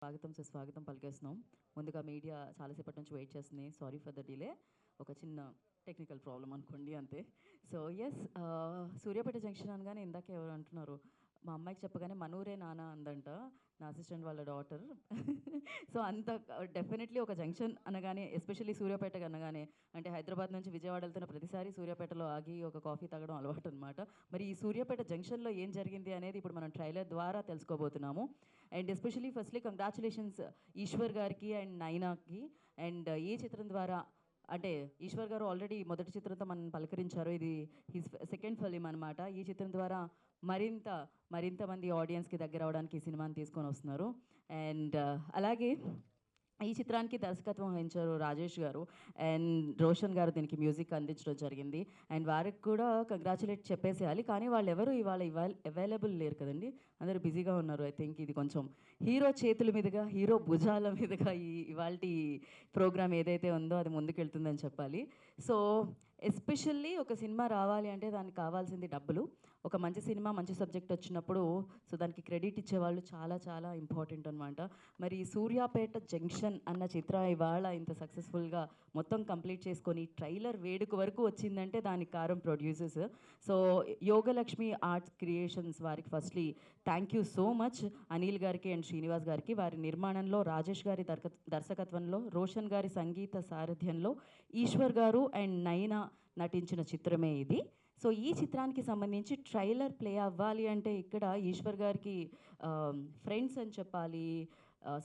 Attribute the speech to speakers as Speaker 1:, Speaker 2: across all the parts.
Speaker 1: స్వాగతం సుస్వాగతం పలికేస్తున్నాం. ముందుగా మీడియా చాలాసేపటి నుంచి వెయిట్ చేస్తుంది. Sorry for the delay. ఒక చిన్న టెక్నికల్ ప్రాబ్లమ్ అనుకోండి అంతే. సో యెస్, సూర్యాపేట జంక్షన్ అనగానే ఇందాక ఎవరు అంటున్నారు, మా అమ్మాయికి చెప్పగానే మనూరే నాన్న అందంట నా అసిస్టెంట్ వాళ్ళ డాటర్. సో అంత డెఫినెట్లీ ఒక జంక్షన్ అనగానే, ఎస్పెషల్లీ సూర్యాపేట అనగానే, అంటే హైదరాబాద్ నుంచి విజయవాడ వెళ్తున్న ప్రతిసారి సూర్యాపేటలో ఆగి ఒక కాఫీ తాగడం అలవాటు అనమాట. మరి ఈ సూర్యాపేట జంక్షన్లో ఏం జరిగింది అనేది ఇప్పుడు మనం ట్రైలర్ ద్వారా తెలుసుకోబోతున్నాము. And especially firstly congratulations Eshwar గారికి అండ్ నైనాకి. అండ్ ఈ చిత్రం ద్వారా, అంటే ఈశ్వర్ గారు ఆల్రెడీ మొదటి చిత్రంతో మనం పలకరించారు, ఇది హిస్ సెకండ్ ఫిలిం అనమాట. ఈ చిత్రం ద్వారా మరింత మరింత మంది ఆడియన్స్కి దగ్గర అవడానికి ఈ సినిమాని తీసుకొని వస్తున్నారు. అండ్ అలాగే ఈ చిత్రానికి దర్శకత్వం వహించారు రాజేష్ గారు, అండ్ రోషన్ గారు దీనికి మ్యూజిక్ అందించడం జరిగింది. అండ్ వారికి కూడా కంగ్రాచులేట్ చెప్పేసేయాలి, కానీ వాళ్ళు ఎవరు ఇవాళ అవైలబుల్ లేరు కదండి, అందరూ బిజీగా ఉన్నారు. ఐ థింక్ ఇది కొంచెం హీరో చేతుల మీదుగా, హీరో భుజాల మీదుగా ఇవాళ ప్రోగ్రామ్ ఏదైతే ఉందో అది ముందుకెళ్తుందని చెప్పాలి. సో ఎస్పెషల్లీ ఒక సినిమా రావాలి అంటే దానికి కావాల్సింది డబ్బులు. ఒక మంచి సినిమా మంచి సబ్జెక్ట్ వచ్చినప్పుడు సో దానికి క్రెడిట్ ఇచ్చేవాళ్ళు చాలా చాలా ఇంపార్టెంట్ అనమాట. మరి సూర్యాపేట జంక్షన్ అన్న చిత్రం ఇవాళ ఇంత సక్సెస్ఫుల్గా మొత్తం కంప్లీట్ చేసుకొని ట్రైలర్ వేడుక వరకు వచ్చిందంటే దానికి కారం producers. So Yogalakshmi arts creations వారికి firstly thank you so much, Anil గారికి అండ్ శ్రీనివాస్ గారికి. వారి నిర్మాణంలో రాజేష్ గారి దర్శకత్వంలో, రోషన్ గారి సంగీత సారథ్యంలో ఈశ్వర్ గారు అండ్ నైనా నటించిన చిత్రమే ఇది. సో ఈ చిత్రానికి సంబంధించి ట్రైలర్ ప్లే అవ్వాలి అంటే ఇక్కడ ఈశ్వర్ గారికి ఫ్రెండ్స్ అని చెప్పాలి,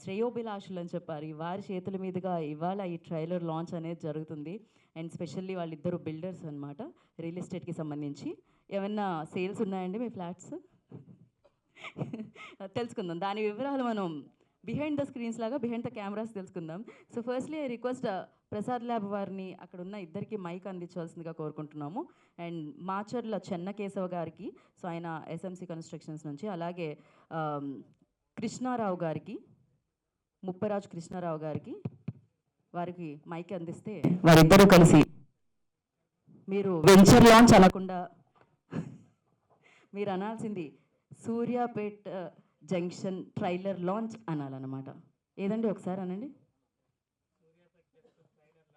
Speaker 1: శ్రేయోభిలాషులు అని చెప్పాలి, వారి చేతుల మీదుగా ఇవాళ ఈ ట్రైలర్ లాంచ్ అనేది జరుగుతుంది. అండ్ స్పెషల్లీ వాళ్ళిద్దరు బిల్డర్స్ అనమాట, రియల్ ఎస్టేట్కి సంబంధించి. ఏమన్నా సేల్స్ ఉన్నాయండి మీ ఫ్లాట్స్? తెలుసుకుందాం దాని వివరాలు మనం బిహైండ్ ద స్క్రీన్స్ లాగా బిహైండ్ ద కెమెరాస్ తెలుసుకుందాం. So firstly I request Prasad lab వారిని అక్కడ ఉన్న ఇద్దరికి మైక్ అందించవలసిందిగా కోరుకుంటున్నాము. అండ్ మాచర్ల చెన్నకేశవ గారికి, సో ఆయన ఎస్ఎంసి కన్స్ట్రక్షన్స్ నుంచి, అలాగే కృష్ణారావు గారికి, ముప్పరాజు కృష్ణారావు గారికి, వారికి మైక్ అందిస్తే వారిద్దరూ కలిసి, మీరు వెంచర్ లాంచ్ అనకుండా మీరు అనాల్సింది సూర్యాపేట జంక్షన్ ట్రైలర్ లాంచ్ అనాలన్నమాట. ఏదండి ఒకసారి అనండి.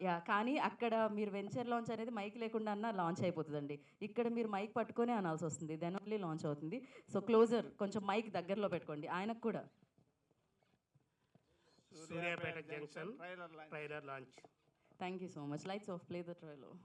Speaker 1: యా, కానీ అక్కడ మీరు వెంచర్ లాంచ్ అనేది మైక్ లేకుండా అన్న లాంచ్ అయిపోతుందండి. ఇక్కడ మీరు మైక్ పట్టుకొని అనాల్సి వస్తుంది, దెన్ ఓన్లీ లాంచ్ అవుతుంది. సో క్లోజర్ కొంచెం మైక్ దగ్గరలో పెట్టుకోండి ఆయనకు కూడా.
Speaker 2: Suryapet junction trailer launch.
Speaker 1: Thank you so much. Lights off, play the trailer.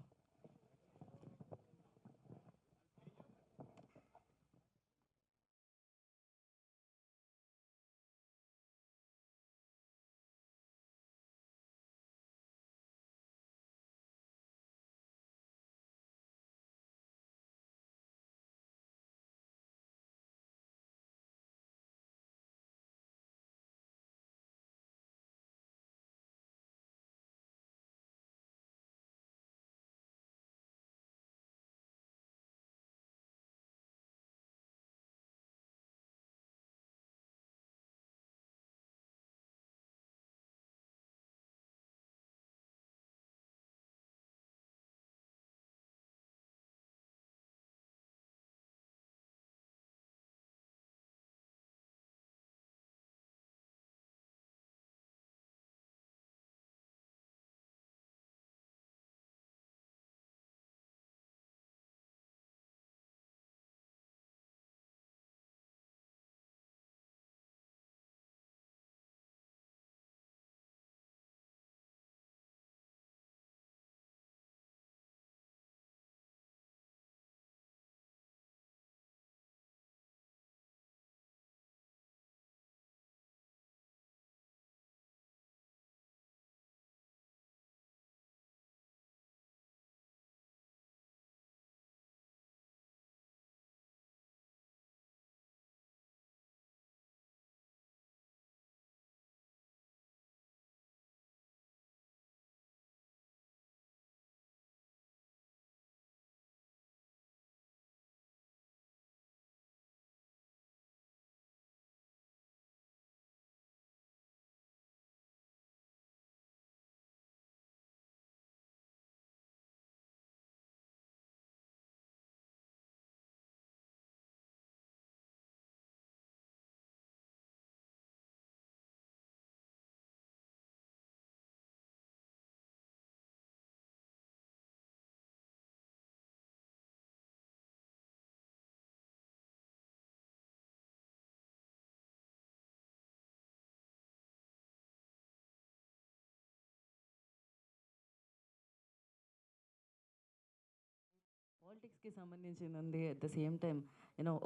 Speaker 1: పాలిటిక్స్కి సంబంధించింది ఉంది, అట్ ద సేమ్ టైం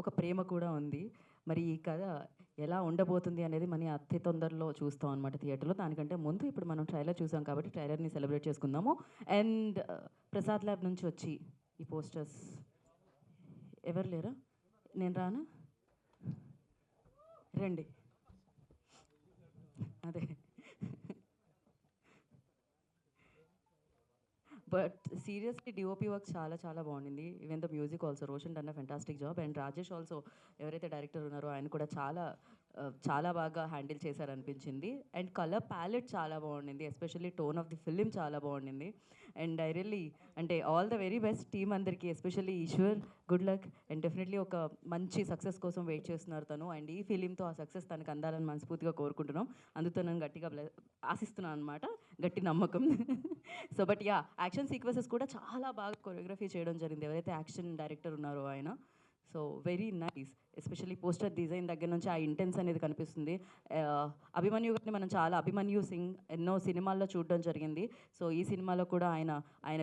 Speaker 1: ఒక ప్రేమ కూడా ఉంది. మరి ఈ కథ ఎలా ఉండబోతుంది అనేది మన అతి తొందరలో చూస్తాం అనమాట థియేటర్లో. దానికంటే ముందు ఇప్పుడు మనం ట్రైలర్ చూసాం కాబట్టి ట్రైలర్ని సెలబ్రేట్ చేసుకుందాము. అండ్ ప్రసాద్ ల్యాబ్ నుంచి వచ్చి ఈ పోస్టర్స్ ఎవరు లేరా? నేను రానా? రండి. అదే బట్ సీరియస్లీ డిఓపి వర్క్ చాలా చాలా బాగుండింది. Even the music also Roshan done a fantastic job. And Rajesh also ఎవరైతే డైరెక్టర్ ఉన్నారో ఆయన కూడా చాలా బాగా హ్యాండిల్ చేశారనిపించింది. అండ్ కలర్ ప్యాలెట్ చాలా బాగుండింది, especially tone of the film చాలా బాగుండింది. అండ్ ఐ రియల్లీ అంటే all the very best team అందరికీ, especially Eshwar good luck. And definitely ఒక మంచి సక్సెస్ కోసం వెయిట్ చేస్తున్నారు తను. అండ్ ఈ ఫిలింతో ఆ సక్సెస్ తనకు అందాలని మనస్ఫూర్తిగా కోరుకుంటున్నాం. అందుతో నేను గట్టిగా ఆశిస్తున్నాను అనమాట, గట్టి నమ్మకం. So but yeah, action sequences కూడా చాలా బాగా కొరియోగ్రఫీ చేయడం జరిగింది ఎవరైతే యాక్షన్ డైరెక్టర్ ఉన్నారో ఆయన. So very nice, especially poster design దగ్గర నుంచి ఆ ఇంటెన్స్ అనేది కనిపిస్తుంది. అభిమన్యు గారిని మనం చాలా అభిమన్యు సింగ్ ఎన్నో సినిమాల్లో చూడడం జరిగింది. సో ఈ సినిమాలో కూడా ఆయన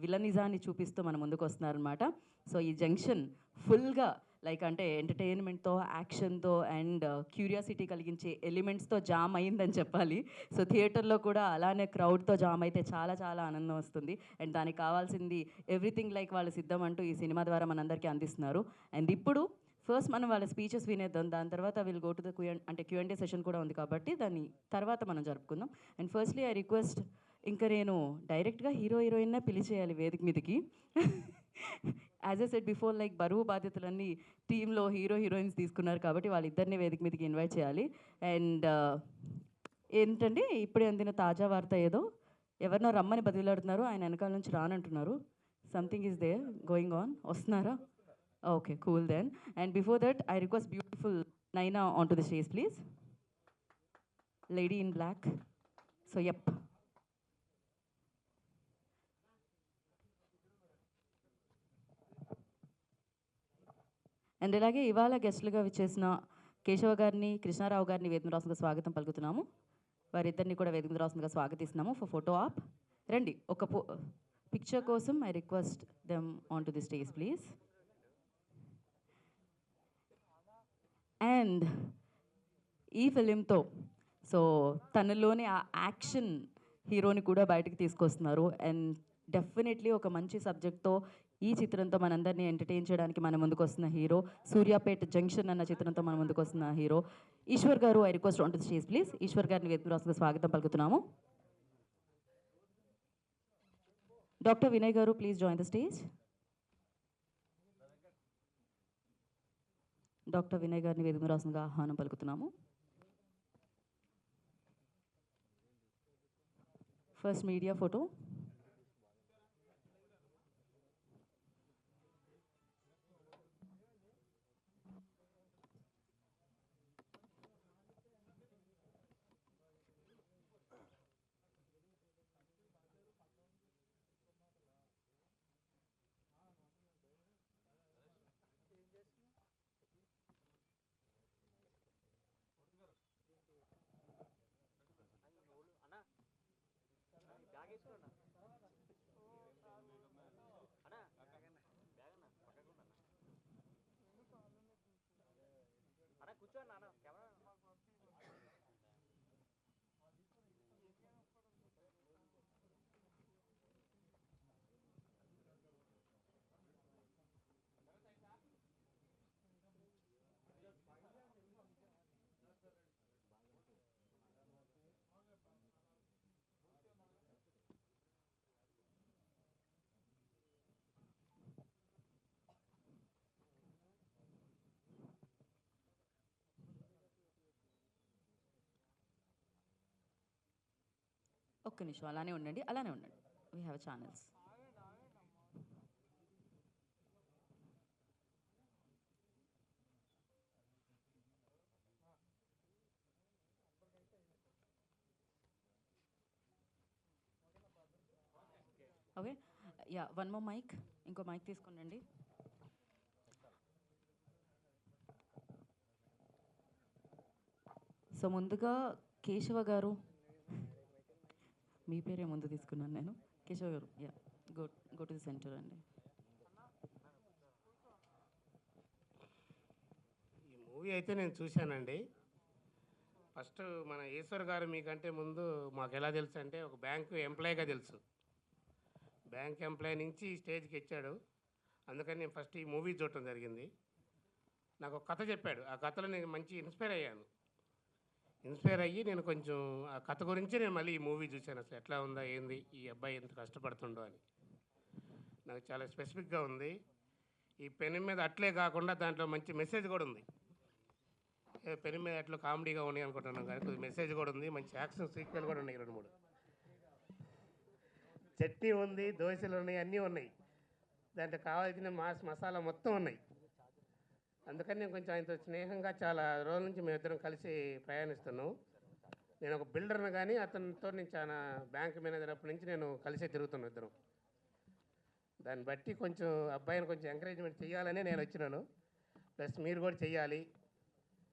Speaker 1: విలనిజాన్ని చూపిస్తూ మన ముందుకు వస్తున్నారనమాట. సో ఈ జంక్షన్ ఫుల్గా లైక్ అంటే ఎంటర్టైన్మెంట్తో, యాక్షన్తో అండ్ క్యూరియాసిటీ కలిగించే ఎలిమెంట్స్తో జామ్ అయిందని చెప్పాలి. సో థియేటర్లో కూడా అలానే క్రౌడ్తో జామ్ అయితే చాలా చాలా ఆనందం వస్తుంది. అండ్ దానికి కావాల్సింది ఎవ్రీథింగ్ లైక్ వాళ్ళు సిద్ధం అంటూ ఈ సినిమా ద్వారా మనందరికీ అందిస్తున్నారు. అండ్ ఇప్పుడు ఫస్ట్ మనం వాళ్ళ స్పీచెస్ వినేద్దాం, దాని తర్వాత will go to the Q&A session కూడా ఉంది కాబట్టి దాన్ని తర్వాత మనం జరుపుకుందాం. అండ్ ఫస్ట్లీ ఐ రిక్వెస్ట్, ఇంకా నేను డైరెక్ట్గా హీరోయిన్నే పిలిచేయాలి వేదిక మీదకి. As a set before, like బరువు బాధ్యతలన్నీ టీంలో హీరోయిన్స్ తీసుకున్నారు కాబట్టి వాళ్ళిద్దరిని వేదిక మీదకి ఇన్వైట్ చేయాలి. అండ్ ఏంటంటే ఇప్పుడే అందిన తాజా వార్త, ఏదో ఎవరినో రమ్మని బదిలాడుతున్నారు, ఆయన వెనకాల నుంచి రానంటున్నారు. Something is there going on. వస్తున్నారా? Okay, cool then. And before that I request beautiful Naina on to the stage please, lady in black. So yup. And ఇలాగే ఇవాళ గెస్టులుగా విచ్చేసిన కేశవ గారిని, కృష్ణారావు గారిని వేదిక రాసుగా స్వాగతం పలుకుతున్నాము. వారిద్దరిని కూడా వేదిక రాసుగా స్వాగతిస్తున్నాము ఫర్ ఫోటో ఆప్. రండి, ఒక పిక్చర్ కోసం I request them on to the stage please. And ఈ ఫిలింతో సో తనలోని ఆ యాక్షన్ హీరోని కూడా బయటకు తీసుకొస్తున్నారు. అండ్ డెఫినెట్లీ ఒక మంచి సబ్జెక్ట్తో ఈ చిత్రంతో మనందరినీ ఎంటర్టైన్ చేయడానికి మన ముందుకు వస్తున్న హీరో, సూర్యాపేట్ జంక్షన్ అన్న చిత్రంతో మన ముందుకు వస్తున్న హీరో ఈశ్వర్ గారు. I request on to the stage please. Eshwar గారిని వేదిక రాసుగా స్వాగతం పలుకుతున్నాము. డాక్టర్ వినయ్ గారు please join the stage. Doctor Vinay గారిని వేదిక రాసుగా ఆహ్వానం పలుకుతున్నాము. First media photo. ఒక్క నిమిషం అలానే ఉండండి, అలానే ఉండండి. We have channels. Okay, ya, one more mike, ఇంకో మైక్ తీసుకునండి. సో ముందుగా కేశవ గారు, మీ పేరే ముందు తీసుకున్నాను నేను. కేశవ గారు, yeah, go to the centre అండి.
Speaker 2: మూవీ అయితే నేను చూశానండి. ఫస్ట్ మన ఈశ్వర్ గారు మీకంటే ముందు మాకు ఎలా తెలుసు అంటే ఒక బ్యాంకు ఎంప్లాయీగా తెలుసు. బ్యాంక్ ఎంప్లాయీ నుంచి స్టేజ్కి ఎక్కాడు. అందుకని నేను ఫస్ట్ ఈ మూవీ చూడటం జరిగింది. నాకు ఒక కథ చెప్పాడు. ఆ కథలో నేను మంచి ఇన్స్పైర్ అయ్యాను. ఇన్స్పైర్ అయ్యి నేను కొంచెం ఆ కథ గురించి నేను మళ్ళీ ఈ మూవీ చూశాను. అసలు ఎట్లా ఉందా ఏంది ఈ అబ్బాయి ఎంత కష్టపడుతుండో అని. నాకు చాలా స్పెసిఫిక్గా ఉంది. ఈ పెన్ మీద అట్లే కాకుండా దాంట్లో మంచి మెసేజ్ కూడా ఉంది. పెన్ మీద అట్లా కామెడీగా ఉన్నాయి అనుకుంటున్నాను కానీ కొద్దిగా మెసేజ్ కూడా ఉంది. మంచి యాక్షన్ సీక్వెల్ కూడా ఉన్నాయి 2, 3. చట్నీ ఉంది, దోశలు ఉన్నాయి, అన్నీ ఉన్నాయి. దాంట్లో కావాల్సిన మసాలా మొత్తం ఉన్నాయి. అందుకని నేను కొంచెం ఆయనతో స్నేహంగా చాలా రోజుల నుంచి మేమిద్దరం కలిసి ప్రయాణిస్తున్నాం. నేను ఒక బిల్డర్ని కానీ అతనితో నేను చాలా బ్యాంక్ మేనేజర్ అప్పటి నుంచి నేను కలిసే తిరుగుతున్నాను ఇద్దరం. దాన్ని బట్టి కొంచెం అబ్బాయిని కొంచెం ఎంకరేజ్మెంట్ చేయాలనే నేను వచ్చినాను. ప్లస్ మీరు కూడా చెయ్యాలి,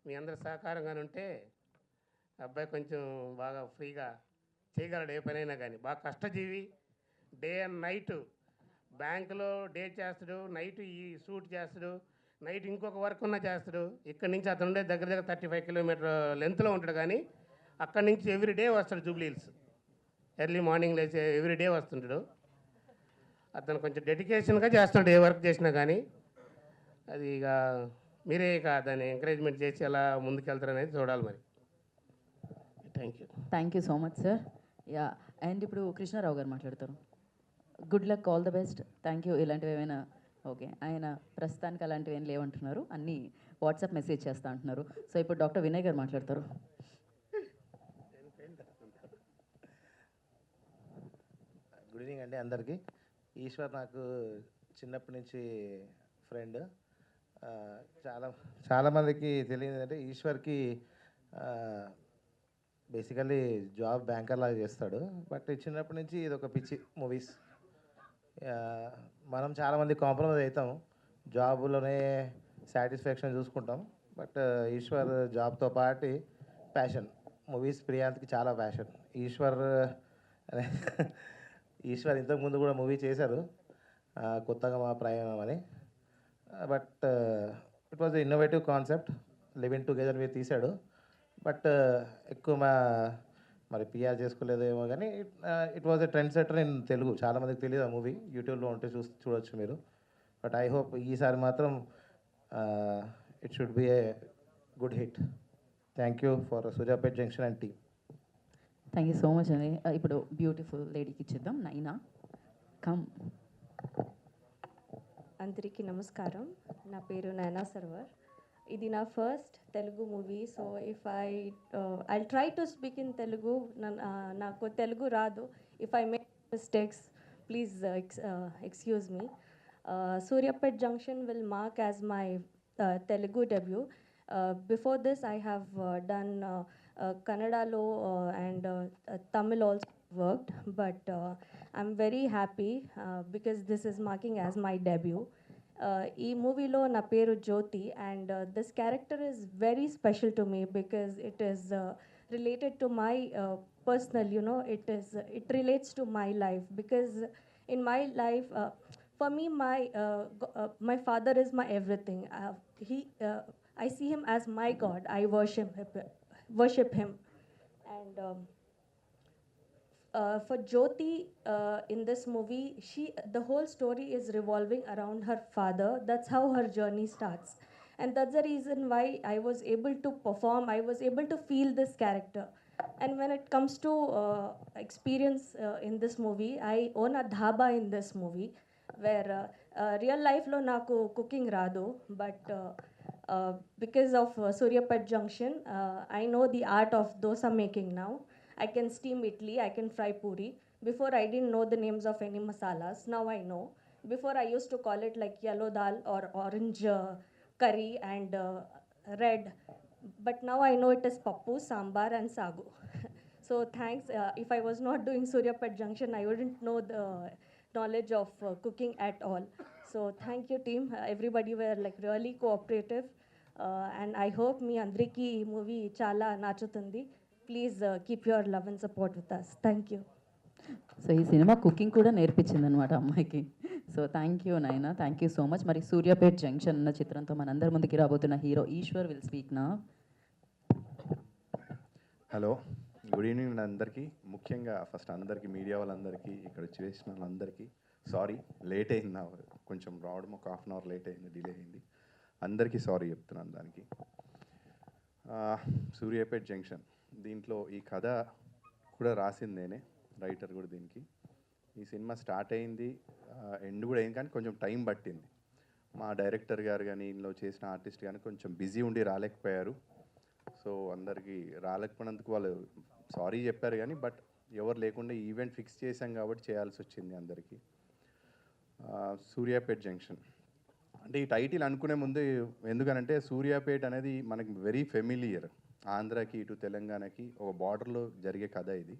Speaker 2: మీ అందరి సహకారంగానే ఉంటే అబ్బాయి కొంచెం బాగా ఫ్రీగా చేయగలడు ఏ పనైనా కానీ. బాగా కష్టజీవి, డే అండ్ నైట్ బ్యాంకులో డే చేస్తాడు, నైట్ ఈ షూట్ చేస్తాడు, నైట్ ఇంకొక వర్క్ ఉన్నా చేస్తాడు. ఇక్కడి నుంచి అతను ఉండే దగ్గర 35 కిలోమీటర్ లెంత్లో ఉంటాడు కానీ అక్కడి నుంచి ఎవ్రీ డే వస్తాడు జూబ్లీ హిల్స్. ఎర్లీ మార్నింగ్ లేచి ఎవ్రీ డే వస్తుంటాడు. అతను కొంచెం డెడికేషన్గా చేస్తున్నాడు ఏ వర్క్ చేసినా కానీ. అది ఇక మీరే ఇక దాన్ని ఎంకరేజ్మెంట్ చేసి ఎలా ముందుకెళ్తారనేది చూడాలి మరి.
Speaker 1: Thank you so much sir. Yeah, and ఇప్పుడు కృష్ణారావు గారు మాట్లాడతారు. Good luck, all the best. Thank you. ఇలాంటివి ఏమైనా ఓకే, ఆయన ప్రస్తుతానికి అలాంటివి ఏం లేవంటున్నారు, అన్నీ వాట్సాప్ మెసేజ్ చేస్తా అంటున్నారు. సో ఇప్పుడు డాక్టర్ వినయ్ గారు మాట్లాడతారు.
Speaker 3: గుడ్ ఈవినింగ్ అండి అందరికీ. ఈశ్వర్ నాకు చిన్నప్పటి నుంచి ఫ్రెండ్. చాలామందికి తెలియదు అంటే ఈశ్వర్కి బేసికల్లీ జాబ్ బ్యాంకర్ లాగా చేస్తాడు. బట్ చిన్నప్పటి నుంచి ఇది ఒక పిచ్చి మూవీస్. మనం చాలామంది కాంప్రమైజ్ అవుతాం, జాబులోనే సాటిస్ఫాక్షన్ చూసుకుంటాం. బట్ ఈశ్వర్ జాబ్తో పాటు ప్యాషన్ మూవీస్. ప్రియాంత్కి చాలా ప్యాషన్. ఈశ్వర్ ఇంతకుముందు కూడా మూవీ చేశారు, కొత్తగా మా ప్రయాణం అని. But it was innovative concept, living together మీద తీశాడు. బట్ ఎక్కువ మరి పిఆర్ చేసుకోలేదేమో కానీ it was a trend setter in Telugu. చాలామందికి తెలియదు ఆ మూవీ, యూట్యూబ్లో ఉంటే చూడొచ్చు మీరు. బట్ ఐ హోప్ ఈసారి మాత్రం it should be a good hit. Thank you for Suryapet junction and team.
Speaker 1: Thank you so much అండి. ఇప్పుడు బ్యూటిఫుల్ లేడీకి ఇచ్చేద్దాం. నైనా కమ్.
Speaker 4: అందరికీ నమస్కారం. నా పేరు నైనా సర్వర్. ఇది నా first Telugu movie. So if I try to speak in Telugu. నాకు తెలుగు రాదు. If I make mistakes please excuse me. Suryapet Junction will mark as my Telugu debut. Before this I have done Kannadalo and Tamil also worked, but I'm very happy because this is marking as my debut. ఈ మూవీలో నా పేరు Jyothi, and this character is very special to me because it is related to my personal, it relates to my life, because in my life, for me, my father is my everything. I see him as my God. I worship him. And for Jyoti, in this movie, the whole story is revolving around her father. That's how her journey starts, and that's the reason why I was able to perform. I was able to feel this character. And when it comes to experience in this movie, I own a dhaba in this movie, where real life lo naku cooking radu, but because of Suryapet Junction, I know the art of dosa making now. I can steam idli, I can fry puri. Before I didn't know the names of any masalas. Now I know. Before I used to call it like yellow dal or orange curry and red. But now I know it is pappu, sambar and sagu. So thanks. If I was not doing Suryapet Junction, I wouldn't know the knowledge of cooking at all. So thank you team. Everybody were like really cooperative. And I hope మీ అందరికీ ఈ movie చాలా నచ్చుతుంది. Please keep your love and support with us. Thank you.
Speaker 1: So ఈ cinema cooking కూడా నేర్పించింది అనమాట అమ్మాయికి. So thank you నాయన, థ్యాంక్ యూ సో మచ్. మరి సూర్యాపేట్ జంక్షన్ అన్న చిత్రంతో మనందరి ముందుకి రాబోతున్న హీరో ఈశ్వర్ విల్ స్పీక్ నా.
Speaker 5: హలో, గుడ్ ఈవినింగ్ అందరికీ. ముఖ్యంగా ఫస్ట్ అందరికీ, మీడియా వాళ్ళందరికీ, ఇక్కడ వచ్చేసిన వాళ్ళందరికీ సారీ, లేట్ అయింది. నా కొంచెం రావడం ఒక హాఫ్ అన్ అవర్ లేట్ అయింది, డిలే అయింది. అందరికీ సారీ చెప్తున్నాను దానికి. సూర్యాపేట్ జంక్షన్, దీంట్లో ఈ కథ కూడా రాసింది నేనే, రైటర్ కూడా దీనికి. ఈ సినిమా స్టార్ట్ అయింది, ఎండ్ కూడా అయింది, కానీ కొంచెం టైం పట్టింది. మా డైరెక్టర్ గారు కానీ ఇందులో చేసిన ఆర్టిస్ట్ కానీ కొంచెం బిజీ ఉండి రాలేకపోయారు. సో అందరికీ రాలేకపోయినందుకు వాళ్ళు సారీ చెప్పారు, కానీ బట్ ఎవరు లేకుండా ఈవెంట్ ఫిక్స్ చేశాం కాబట్టి చేయాల్సి వచ్చింది అందరికీ. సూర్యాపేట్ జంక్షన్ అంటే ఈ టైటిల్ అనుకునే ముందు, ఎందుకనంటే సూర్యాపేట్ అనేది మనకి వెరీ ఫెమిలియర్. ఆంధ్రాకి ఇటు తెలంగాణకి ఒక బార్డర్లో జరిగే కథ ఇది.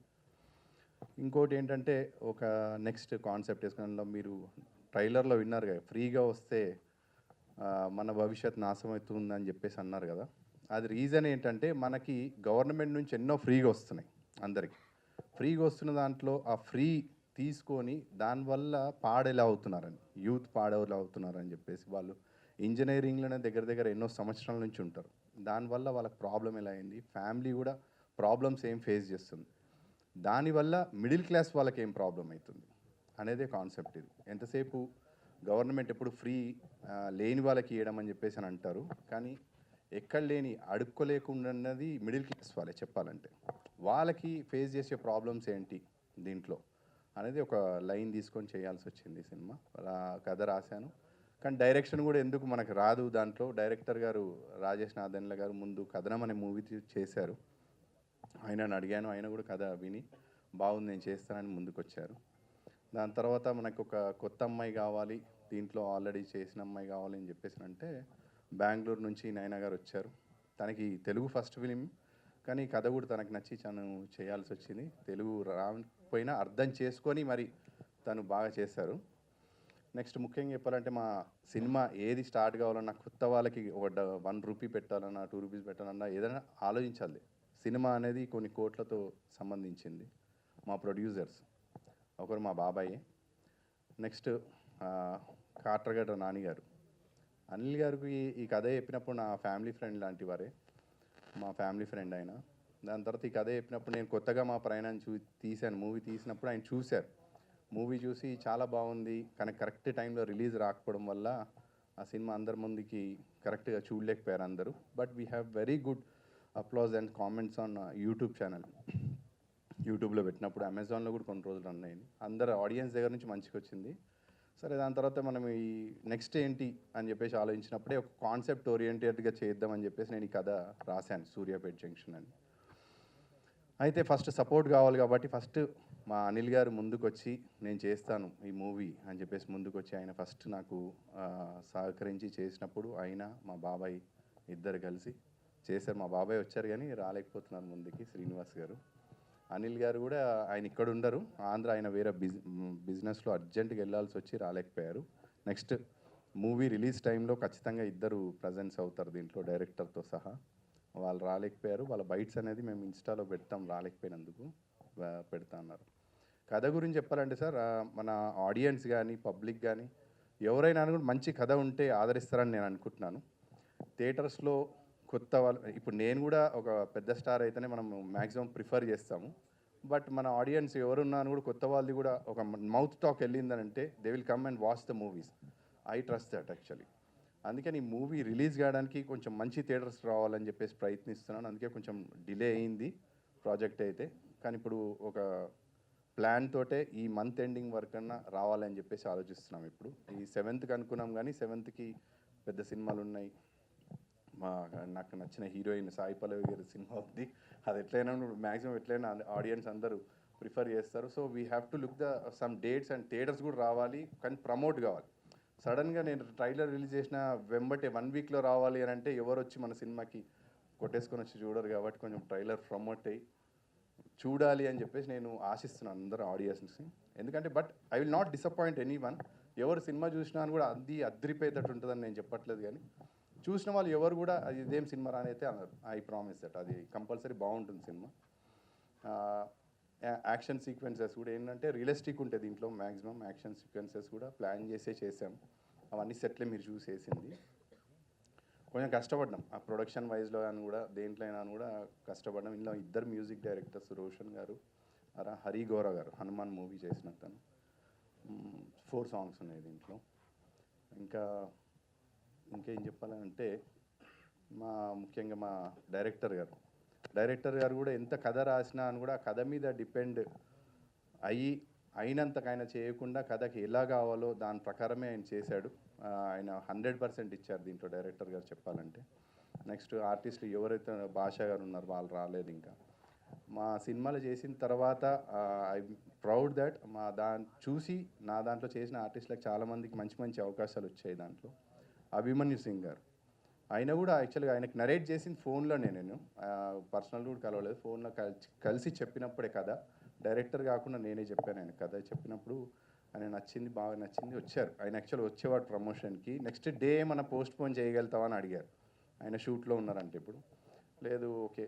Speaker 5: ఇంకోటి ఏంటంటే ఒక నెక్స్ట్ కాన్సెప్ట్ వేసుకున్న, మీరు ట్రైలర్లో విన్నారు కదా, ఫ్రీగా వస్తే మన భవిష్యత్ నాశమవుతుందని చెప్పేసి అన్నారు కదా. అది రీజన్ ఏంటంటే మనకి గవర్నమెంట్ నుంచి ఎన్నో ఫ్రీగా వస్తున్నాయి, అందరికీ ఫ్రీగా వస్తున్న దాంట్లో ఆ ఫ్రీ తీసుకొని దానివల్ల పాడేలా అవుతున్నారని, యూత్ పాడేలా అవుతున్నారని చెప్పేసి వాళ్ళు ఇంజనీరింగ్లోనే దగ్గర దగ్గర ఎన్నో సంవత్సరాల నుంచి ఉంటారు. దానివల్ల వాళ్ళకి ప్రాబ్లం ఎలా అయింది, ఫ్యామిలీ కూడా ప్రాబ్లమ్స్ ఏం ఫేస్ చేస్తుంది, దానివల్ల మిడిల్ క్లాస్ వాళ్ళకి ఏం ప్రాబ్లం అవుతుంది అనేదే కాన్సెప్ట్ ఇది. ఎంతసేపు గవర్నమెంట్ ఎప్పుడు ఫ్రీ లేని వాళ్ళకి ఇవ్వడం అని చెప్పేసి అని అంటారు, కానీ ఎక్కడ లేని అడుక్కోలేకుండా అన్నది మిడిల్ క్లాస్ వాళ్ళే. చెప్పాలంటే వాళ్ళకి ఫేస్ చేసే ప్రాబ్లమ్స్ ఏంటి దీంట్లో అనేది ఒక లైన్ తీసుకొని చేయాల్సి వచ్చింది సినిమా. కథ రాశాను, కానీ డైరెక్షన్ కూడా ఎందుకు మనకు రాదు. దాంట్లో డైరెక్టర్ గారు రాజేష్ నాదన్ల గారు ముందు కథనం అనే మూవీ చేశారు. ఆయనను అడిగాను, ఆయన కూడా కథ విని బాగుంది నేను చేస్తానని ముందుకు వచ్చారు. దాని తర్వాత మనకు ఒక కొత్త అమ్మాయి కావాలి, దీంట్లో ఆల్రెడీ చేసిన అమ్మాయి కావాలి అని చెప్పేసి అంటే బెంగళూరు నుంచి నైనా గారు వచ్చారు. తనకి తెలుగు ఫస్ట్ ఫిలిం, కానీ కథ కూడా తనకు నచ్చి తను చేయాల్సి వచ్చింది. తెలుగు రాకపోయినా అర్థం చేసుకొని మరి తను బాగా చేశారు. నెక్స్ట్ ముఖ్యంగా చెప్పాలంటే మా సినిమా ఏది స్టార్ట్ కావాలన్నా, కొత్త వాళ్ళకి ఒక ₹1 పెట్టాలన్నా, ₹2 పెట్టాలన్నా ఏదైనా ఆలోచించాలి. సినిమా అనేది కొన్ని కోట్లతో సంబంధించింది. మా ప్రొడ్యూసర్స్ ఒకరు మా బాబాయే, నెక్స్ట్ కాట్రగడ్డ నాని గారు, అనిల్ గారికి ఈ కథ చెప్పినప్పుడు నా ఫ్యామిలీ ఫ్రెండ్ లాంటి వారే, మా ఫ్యామిలీ ఫ్రెండ్ ఆయన. దాని తర్వాత ఈ కథ చెప్పినప్పుడు నేను కొత్తగా మా ప్రయాణాన్ని తీశాను. మూవీ తీసినప్పుడు ఆయన చూశారు, మూవీ చూసి చాలా బాగుంది, కానీ కరెక్ట్ టైంలో రిలీజ్ రాకపోవడం వల్ల ఆ సినిమా అందరి ముందుకి కరెక్ట్గా చూడలేకపోయారు అందరూ. But we have very good applause and comments on YouTube channel. యూట్యూబ్లో పెట్టినప్పుడు అమెజాన్లో కూడా కొన్ని రోజులు రన్ అయింది, అందరు ఆడియన్స్ దగ్గర నుంచి మంచిగా వచ్చింది. సరే, దాని తర్వాత మనం ఈ నెక్స్ట్ ఏంటి అని చెప్పేసి ఆలోచించినప్పుడే ఒక కాన్సెప్ట్ ఓరియంటెడ్గా చేద్దామని చెప్పేసి నేను ఈ కథ రాశాను, సూర్యాపేట్ జంక్షన్ అని. అయితే ఫస్ట్ సపోర్ట్ కావాలి కాబట్టి ఫస్ట్ మా అనిల్ గారు ముందుకు వచ్చి నేను చేస్తాను ఈ మూవీ అని చెప్పేసి ముందుకు వచ్చి ఆయన ఫస్ట్ నాకు సహకరించి చేసినప్పుడు ఆయన మా బాబాయ్ ఇద్దరు కలిసి చేశారు. మా బాబాయ్ వచ్చారు కానీ రాలేకపోతున్నారు ముందుకి, శ్రీనివాస్ గారు. అనిల్ గారు కూడా ఆయన ఇక్కడ ఉండరు, ఆంధ్ర, ఆయన వేరే బిజినెస్లో అర్జెంటుగా వెళ్ళాల్సి వచ్చి రాలేకపోయారు. నెక్స్ట్ మూవీ రిలీజ్ టైంలో ఖచ్చితంగా ఇద్దరు ప్రజెన్స్ అవుతారు దీంట్లో, డైరెక్టర్తో సహా. వాళ్ళు రాలేకపోయారు, వాళ్ళ బైట్స్ అనేది మేము ఇన్స్టాలో పెడతాం, రాలేకపోయినందుకు పెడతా అన్నారు. కథ గురించి చెప్పాలంటే సార్, మన ఆడియన్స్ కానీ పబ్లిక్ కానీ ఎవరైనా కూడా మంచి కథ ఉంటే ఆదరిస్తారని నేను అనుకుంటున్నాను. థియేటర్స్లో కొత్త వాళ్ళు, ఇప్పుడు నేను కూడా ఒక పెద్ద స్టార్ అయితేనే మనం మ్యాక్సిమం ప్రిఫర్ చేస్తాము. బట్ మన ఆడియన్స్ ఎవరున్నాను కూడా కొత్త వాళ్ళది కూడా ఒక మౌత్ టాక్ వెళ్ళిందనంటే they will come and watch the movies. I trust that actually. అందుకని ఈ మూవీ రిలీజ్ కావడానికి కొంచెం మంచి థియేటర్స్ రావాలని చెప్పేసి ప్రయత్నిస్తున్నాను. అందుకే కొంచెం డిలే అయింది ప్రాజెక్ట్ అయితే, కానీ ఇప్పుడు ఒక ప్లాన్ తోటే ఈ మంత్ ఎండింగ్ వరకు అన్నా రావాలని చెప్పేసి ఆలోచిస్తున్నాం. ఇప్పుడు ఈ 7th అనుకున్నాం, కానీ 7th పెద్ద సినిమాలు ఉన్నాయి. నాకు నచ్చిన హీరోయిన్ సాయి పల్లవి గారి సినిమా ఉంది, అది ఎట్లయినా మ్యాక్సిమం ఎట్లయినా ఆడియన్స్ అందరూ ప్రిఫర్ చేస్తారు. So we have to look the sum dates and theatres కూడా రావాలి, కానీ ప్రమోట్ కావాలి. సడన్గా నేను ట్రైలర్ రిలీజ్ చేసిన వెంబటే 1 వీక్లో రావాలి అని అంటే ఎవరు వచ్చి మన సినిమాకి కొట్టేసుకొని వచ్చి చూడరు. కాబట్టి కొంచెం ట్రైలర్ ప్రమోట్ అయ్యి చూడాలి అని చెప్పేసి నేను ఆశిస్తున్నాను అందరూ ఆడియన్స్ని. ఎందుకంటే but I will not disappoint any one. ఎవరు సినిమా చూసినా అని కూడా అది అద్రిపోయేటట్టు ఉంటుందని నేను చెప్పట్లేదు, కానీ చూసిన వాళ్ళు ఎవరు కూడా అది ఇదేం సినిమా రాని అయితే అన్నారు. ఐ ప్రామిస్ దట్ అది కంపల్సరీ బాగుంటుంది సినిమా. యాక్షన్ సీక్వెన్సెస్ కూడా ఏంటంటే రియలిస్టిక్ ఉంటుంది దీంట్లో. మ్యాక్సిమం యాక్షన్ సీక్వెన్సెస్ కూడా ప్లాన్ చేసాం. అవన్నీ సెట్లే మీరు చూసేసింది. కొంచెం కష్టపడ్డాం ఆ ప్రొడక్షన్ వైజ్లో అని కూడా, దేంట్లో అయినా కూడా కష్టపడ్డాం. ఇందులో ఇద్దరు మ్యూజిక్ డైరెక్టర్స్, రోషన్ గారు, హరి గౌర గారు, హనుమాన్ మూవీ చేసిన తను. 4 సాంగ్స్ ఉన్నాయి దీంట్లో. ఇంకేం చెప్పాలంటే ముఖ్యంగా మా డైరెక్టర్ గారు కూడా ఎంత కథ రాసినా అని కూడా ఆ కథ మీద డిపెండ్ అయినంతకు ఆయన చేయకుండా కథకి ఎలా కావాలో దాని ప్రకారమే ఆయన చేశాడు. ఆయన 100% ఇచ్చారు దీంట్లో డైరెక్టర్ గారు చెప్పాలంటే. నెక్స్ట్ ఆర్టిస్టులు ఎవరైతే భాషా గారు ఉన్నారో వాళ్ళు రాలేదు ఇంకా. మా సినిమాలు చేసిన తర్వాత ఐ ప్రౌడ్ దట్ చూసి నా దాంట్లో చేసిన ఆర్టిస్టులకు చాలామందికి మంచి మంచి అవకాశాలు వచ్చాయి దాంట్లో. అభిమన్యు సింగ్ గారు ఆయన కూడా యాక్చువల్గా ఆయనకు నరేట్ చేసింది ఫోన్లోనే, నేను పర్సనల్ కూడా కలవలేదు, ఫోన్లో కలిసి చెప్పినప్పుడే కదా, డైరెక్టర్ కాకుండా నేనే చెప్పాను ఆయన కథ. చెప్పినప్పుడు ఆయన నచ్చింది, బాగా నచ్చింది, వచ్చారు. ఆయన యాక్చువల్గా వచ్చేవాడు ప్రమోషన్కి. నెక్స్ట్ డే మన పోస్ట్ పోన్ చేయగలుగుతావా అని అడిగారు. ఆయన షూట్లో ఉన్నారంటే ఇప్పుడు. లేదు ఓకే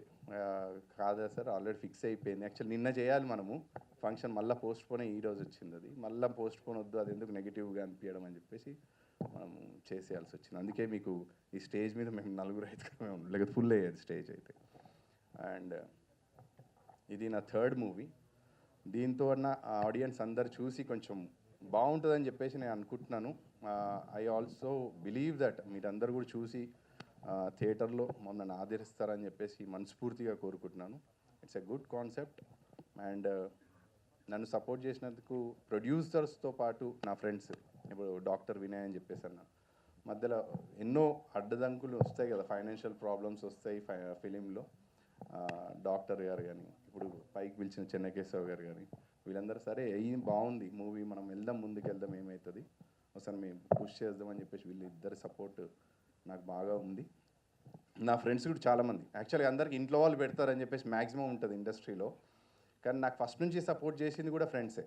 Speaker 5: కాదా సార్, ఆల్రెడీ ఫిక్స్ అయిపోయింది. యాక్చువల్ నిన్న చేయాలి మనము ఫంక్షన్, మళ్ళీ పోస్ట్ పోన్ ఈరోజు వచ్చింది. అది మళ్ళీ పోస్ట్ పోన్ వద్దు, అది ఎందుకు నెగిటివ్గా అనిపించడం అని చెప్పేసి మనము చేసేయాల్సి వచ్చింది. అందుకే మీకు ఈ స్టేజ్ మీద మేము 4-5 ఉన్నాం, లేకపోతే ఫుల్ అయ్యేది స్టేజ్ అయితే. అండ్ ఇది నా 3rd మూవీ. దీంతో నా ఆడియన్స్ అందరు చూసి కొంచెం బాగుంటుందని చెప్పేసి నేను అనుకుంటున్నాను. ఐ ఆల్సో బిలీవ్ దట్ మీరందరూ కూడా చూసి థియేటర్లో మమ్మల్ని ఆదరిస్తారని చెప్పేసి మనస్ఫూర్తిగా కోరుకుంటున్నాను. It's a good concept. And నన్ను సపోర్ట్ చేసినందుకు ప్రొడ్యూసర్స్తో పాటు నా ఫ్రెండ్స్, ఇప్పుడు డాక్టర్ వినయ్ అని చెప్పేసి అన్న, మధ్యలో ఎన్నో అడ్డదంకులు వస్తాయి కదా, ఫైనాన్షియల్ ప్రాబ్లమ్స్ వస్తాయి ఫిలింలో. డాక్టర్ గారు కానీ, ఇప్పుడు పైకి పిలిచిన చెన్నకేశవ్ గారు కానీ, వీళ్ళందరూ సరే ఏం బాగుంది మూవీ, మనం ముందుకు వెళ్దాం, ఏమవుతుంది ఒకసారి మేము పుష్ చేద్దామని చెప్పేసి వీళ్ళిద్దరి సపోర్ట్ నాకు బాగా ఉంది. నా ఫ్రెండ్స్ కూడా చాలామంది, యాక్చువల్గా అందరికి ఇంట్లో వాళ్ళు పెడతారని చెప్పేసి మ్యాక్సిమం ఉంటుంది ఇండస్ట్రీలో, కానీ నాకు ఫస్ట్ నుంచి సపోర్ట్ చేసింది కూడా ఫ్రెండ్సే.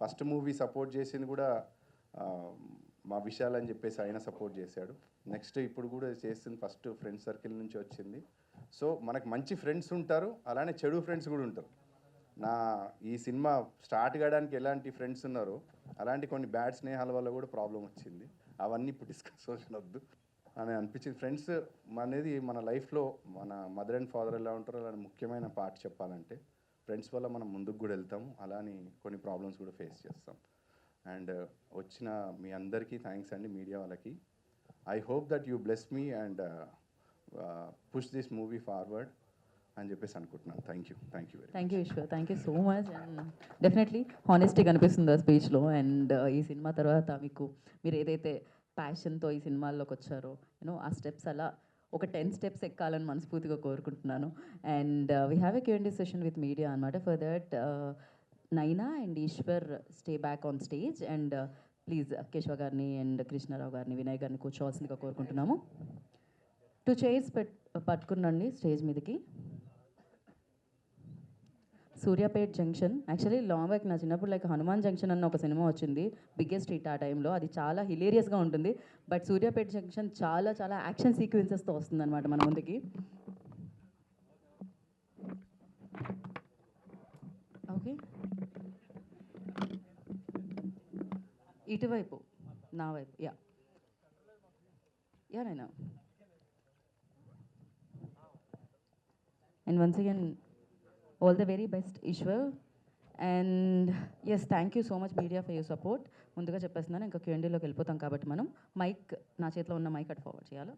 Speaker 5: ఫస్ట్ మూవీ సపోర్ట్ చేసింది కూడా మా విషయాలు అని చెప్పేసి ఆయన సపోర్ట్ చేశాడు. నెక్స్ట్ ఇప్పుడు కూడా చేసింది ఫస్ట్ ఫ్రెండ్స్ సర్కిల్ నుంచి వచ్చింది. సో మనకు మంచి ఫ్రెండ్స్ ఉంటారు, అలానే చెడు ఫ్రెండ్స్ కూడా ఉంటారు. ఈ సినిమా స్టార్ట్ కావడానికి ఎలాంటి ఫ్రెండ్స్ ఉన్నారో అలాంటి కొన్ని బ్యాడ్ స్నేహాల వల్ల కూడా ప్రాబ్లం వచ్చింది. అవన్నీ ఇప్పుడు డిస్కషన్ వద్దు అని అనిపించింది. ఫ్రెండ్స్ అనేది మన లైఫ్లో మన మదర్ అండ్ ఫాదర్ ఎలా ఉంటారో అలాంటి ముఖ్యమైన పార్ట్ చెప్పాలంటే. ఫ్రెండ్స్ వల్ల మనం ముందుకు కూడా వెళ్తాము, అలానే కొన్ని ప్రాబ్లమ్స్ కూడా ఫేస్ చేస్తాం. అండ్ వచ్చిన మీ అందరికీ థ్యాంక్స్ అండి, మీడియా వాళ్ళకి. I hope that you bless me and push this movie forward అని చెప్పేసి అనుకుంటున్నాను. Thank you
Speaker 1: thank you Eshwar, thank you so much. And definitely honesty కనిపిస్తుంది ఆ స్పీచ్లో. అండ్ ఈ సినిమా తర్వాత మీరు ఏదైతే ప్యాషన్తో ఈ సినిమాల్లోకి వచ్చారో ఆ స్టెప్స్ అలా ఒక 10 స్టెప్స్ ఎక్కాలని మనస్ఫూర్తిగా కోరుకుంటున్నాను. And we have a Q&A session with media అనమాట. For that Naina and Eshwar stay back on stage. And please Keshava గారిని అండ్ కృష్ణారావు గారిని, వినయ్ గారిని కూర్చోవాల్సిందిగా కోరుకుంటున్నాము. 2 చైర్స్ పట్టుకునండి స్టేజ్ మీదకి. Suryapet junction, actually long back నా చిన్నప్పుడు హనుమాన్ జంక్షన్ అన్న ఒక సినిమా వచ్చింది, బిగ్గెస్ట్ హిట్ ఆ టైంలో. అది చాలా హిలేరియస్గా ఉంటుంది. బట్ సూర్యాపేట్ జంక్షన్ చాలా చాలా యాక్షన్ సీక్వెన్సెస్తో వస్తుందన్నమాట మన ముందుకి. ఓకే, ఇటువైపు నా వైపు, యా నైనా. And once again all the very best, Ishwar. And yes, thank you so much media for your support. ముందుగా చెప్పేస్తున్నాను, ఇంకా Q&Aలోకి వెళ్ళిపోతాం కాబట్టి మనం మైక్, నా చేతిలో ఉన్న మైక్ అటు ఫార్వర్డ్ చేయాలి.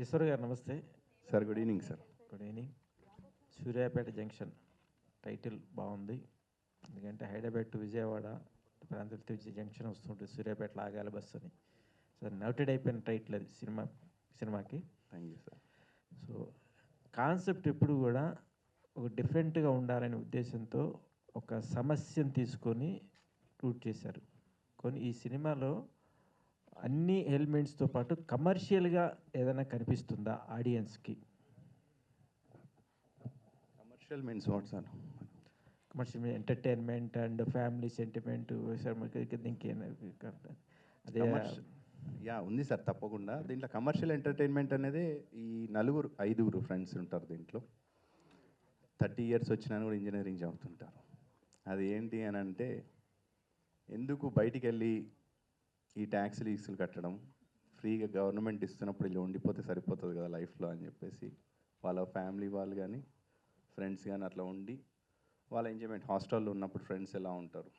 Speaker 6: ఈశ్వర్ గారు నమస్తే
Speaker 5: sir. Good evening sir.
Speaker 6: Good evening. Suryapet junction title బాగుంది, ఎందుకంటే హైదరాబాద్ టు విజయవాడ ప్రాంతం జంక్షన్ వస్తుంటుంది, సూర్యాపేటలో ఆగాలి బస్సు అని. సో నోటెడ్ అయిపోయిన టైటిల్ అది సినిమాకి.
Speaker 5: Thank you sir.
Speaker 6: So concept ఎప్పుడు కూడా ఒక డిఫరెంట్గా ఉండాలనే ఉద్దేశంతో ఒక సమస్యను తీసుకొని షూట్ చేశారు. కొన్ని ఈ సినిమాలో అన్ని ఎలిమెంట్స్తో పాటు కమర్షియల్గా ఏదైనా కనిపిస్తుందా ఆడియన్స్కి?
Speaker 5: Commercial means what sir?
Speaker 6: Commercial entertainment and family sentiment ఇంకేం అదే
Speaker 5: యా ఉంది సార్, తప్పకుండా. దీంట్లో కమర్షియల్ ఎంటర్టైన్మెంట్ అనేది ఈ ఐదుగురు ఫ్రెండ్స్ ఉంటారు దీంట్లో. 30 years వచ్చినా కూడా ఇంజనీరింగ్ చదువుతుంటారు. అది ఏంటి అని అంటే, ఎందుకు బయటికి వెళ్ళి ఈ ట్యాక్స్లు ఈక్స్లు కట్టడం, ఫ్రీగా గవర్నమెంట్ ఇస్తున్నప్పుడు ఇలా ఉండిపోతే సరిపోతుంది కదా లైఫ్లో అని చెప్పేసి వాళ్ళ ఫ్యామిలీ వాళ్ళు కానీ ఫ్రెండ్స్ కానీ అట్లా ఉండి వాళ్ళ ఎంజాయ్మెంట్. హాస్టల్లో ఉన్నప్పుడు ఫ్రెండ్స్ ఎలా ఉంటారు,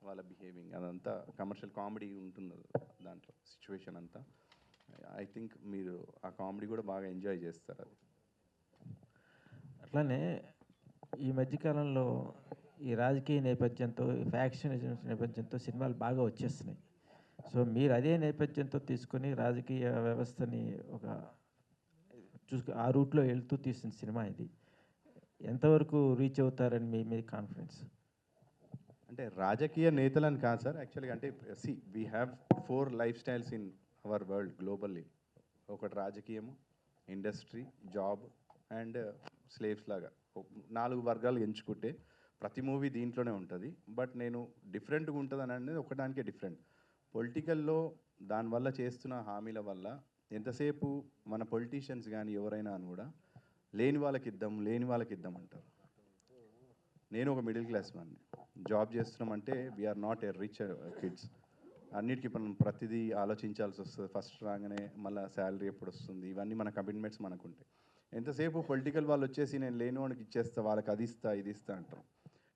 Speaker 5: వాళ్ళ బిహేవింగ్, అదంతా కమర్షియల్ కామెడీ ఉంటుంది దాంట్లో సిచ్యువేషన్ అంతా. ఐ థింక్ మీరు ఆ కామెడీ కూడా బాగా ఎంజాయ్ చేస్తారు. అది
Speaker 6: అట్లానే ఈ మధ్యకాలంలో ఈ రాజకీయ నేపథ్యంతో ఫ్యాక్షన్ నేపథ్యంతో సినిమాలు బాగా వచ్చేస్తున్నాయి. సో మీరు అదే నేపథ్యంతో తీసుకొని రాజకీయ వ్యవస్థని ఒక ఆ రూట్లో వెళ్తూ తీసిన సినిమా ఇది. ఎంతవరకు రీచ్ అవుతారని మీ కాన్ఫిడెన్స్?
Speaker 5: అంటే రాజకీయ నేతలని కాదు సార్, యాక్చువల్గా. అంటే we have 4 life styles in our world globally. ఒకటి రాజకీయము, ఇండస్ట్రీ, జాబ్ అండ్ స్లేవ్స్ లాగా 4 వర్గాలు ఎంచుకుంటే ప్రతి మూవీ దీంట్లోనే ఉంటుంది. బట్ నేను డిఫరెంట్గా ఉంటుంది అని అనేది ఒకదానికే డిఫరెంట్. పొలిటికల్లో దానివల్ల చేస్తున్న హామీల వల్ల ఎంతసేపు మన పొలిటీషియన్స్ కానీ ఎవరైనా అని కూడా లేని వాళ్ళకి ఇద్దాం అంటారు. నేను ఒక మిడిల్ క్లాస్ మ్యాన్ని, జాబ్ చేస్తున్నామంటే we are not a rich kids. అన్నిటికీ మనం ప్రతిదీ ఆలోచించాల్సి వస్తుంది. ఫస్ట్ రాగానే మళ్ళీ శాలరీ ఎప్పుడు వస్తుంది, ఇవన్నీ మన కమిట్మెంట్స్ మనకుంటాయి. ఎంతసేపు పొలిటికల్ వాళ్ళు వచ్చేసి నేను లేని వాడికి ఇచ్చేస్తా, వాళ్ళకి అది ఇస్తా ఇది ఇస్తా అంటాం.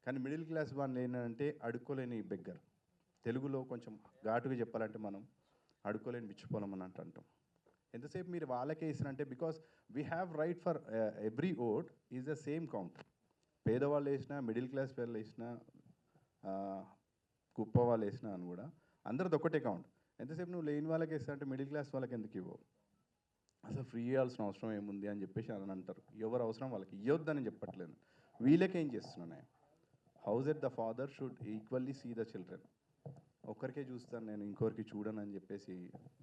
Speaker 5: కానీ మిడిల్ క్లాస్ వాళ్ళు ఏంటంటే అడుక్కోలేని బెగ్గర్. తెలుగులో కొంచెం ఘాటుగా చెప్పాలంటే మనం అడుక్కోలేని బిచ్చిపోలం అని అంటాం. ఎంతసేపు మీరు వాళ్ళకే ఇస్తారంటే, because we have right for every vote is the same count. పేదవాళ్ళు వేసినా, మిడిల్ క్లాస్ వాళ్ళు వేసినా, కుప్ప వాళ్ళు వేసినా అని కూడా అందరిది ఒకటే కౌంట్. ఎంతసేపు నువ్వు లేని వాళ్ళకి వేస్తా అంటే మిడిల్ క్లాస్ వాళ్ళకి ఎందుకు ఇవ్వవు? అసలు ఫ్రీ ఇవ్వాల్సిన అవసరం ఏముంది అని చెప్పేసి అని అంటారు. ఎవరు అవసరం వాళ్ళకి ఇవ్వద్దని చెప్పట్లేదు, వీళ్ళకేం చేస్తున్నాను. House at the father should equally see the children. ఒక్కరికే చూస్తాను నేను, ఇంకొకరికి చూడను అని చెప్పేసి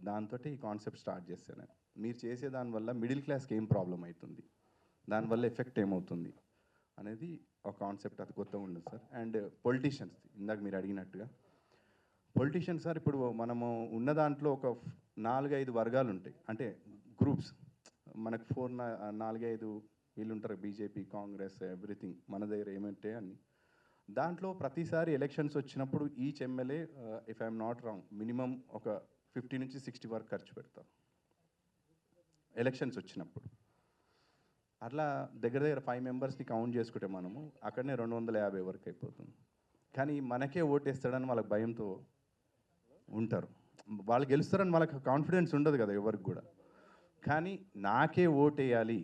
Speaker 5: దాంతో ఈ కాన్సెప్ట్ స్టార్ట్ చేశాను. మీరు చేసే దానివల్ల మిడిల్ క్లాస్కి ఏం ప్రాబ్లం అవుతుంది, దానివల్ల ఎఫెక్ట్ ఏమవుతుంది అనేది ఒక కాన్సెప్ట్. అది కొత్తగా ఉండదు సార్. అండ్ పొలిటీషియన్స్, ఇందాక మీరు అడిగినట్టుగా పొలిటీషియన్స్ సార్, ఇప్పుడు మనము ఉన్న దాంట్లో ఒక 4-5 వర్గాలు ఉంటాయి, అంటే గ్రూప్స్. మనకు 4-5 వీళ్ళు ఉంటారు, బీజేపీ, కాంగ్రెస్, ఎవ్రీథింగ్ మన దగ్గర ఏమంటే అని. దాంట్లో ప్రతిసారి ఎలక్షన్స్ వచ్చినప్పుడు each MLA, if I'm not wrong, minimum ఒక 50 నుంచి 60 వరకు ఖర్చు పెడతారు ఎలక్షన్స్ వచ్చినప్పుడు. అట్లా దగ్గర 5 మెంబర్స్ని కౌంట్ చేసుకుంటే మనము అక్కడనే 250 వరకు అయిపోతుంది. కానీ మనకే ఓటేస్తాడని వాళ్ళకి భయంతో ఉంటారు. వాళ్ళు గెలుస్తారని వాళ్ళకి కాన్ఫిడెన్స్ ఉండదు కదా ఎవరికి కూడా. కానీ నాకే ఓటేయాలి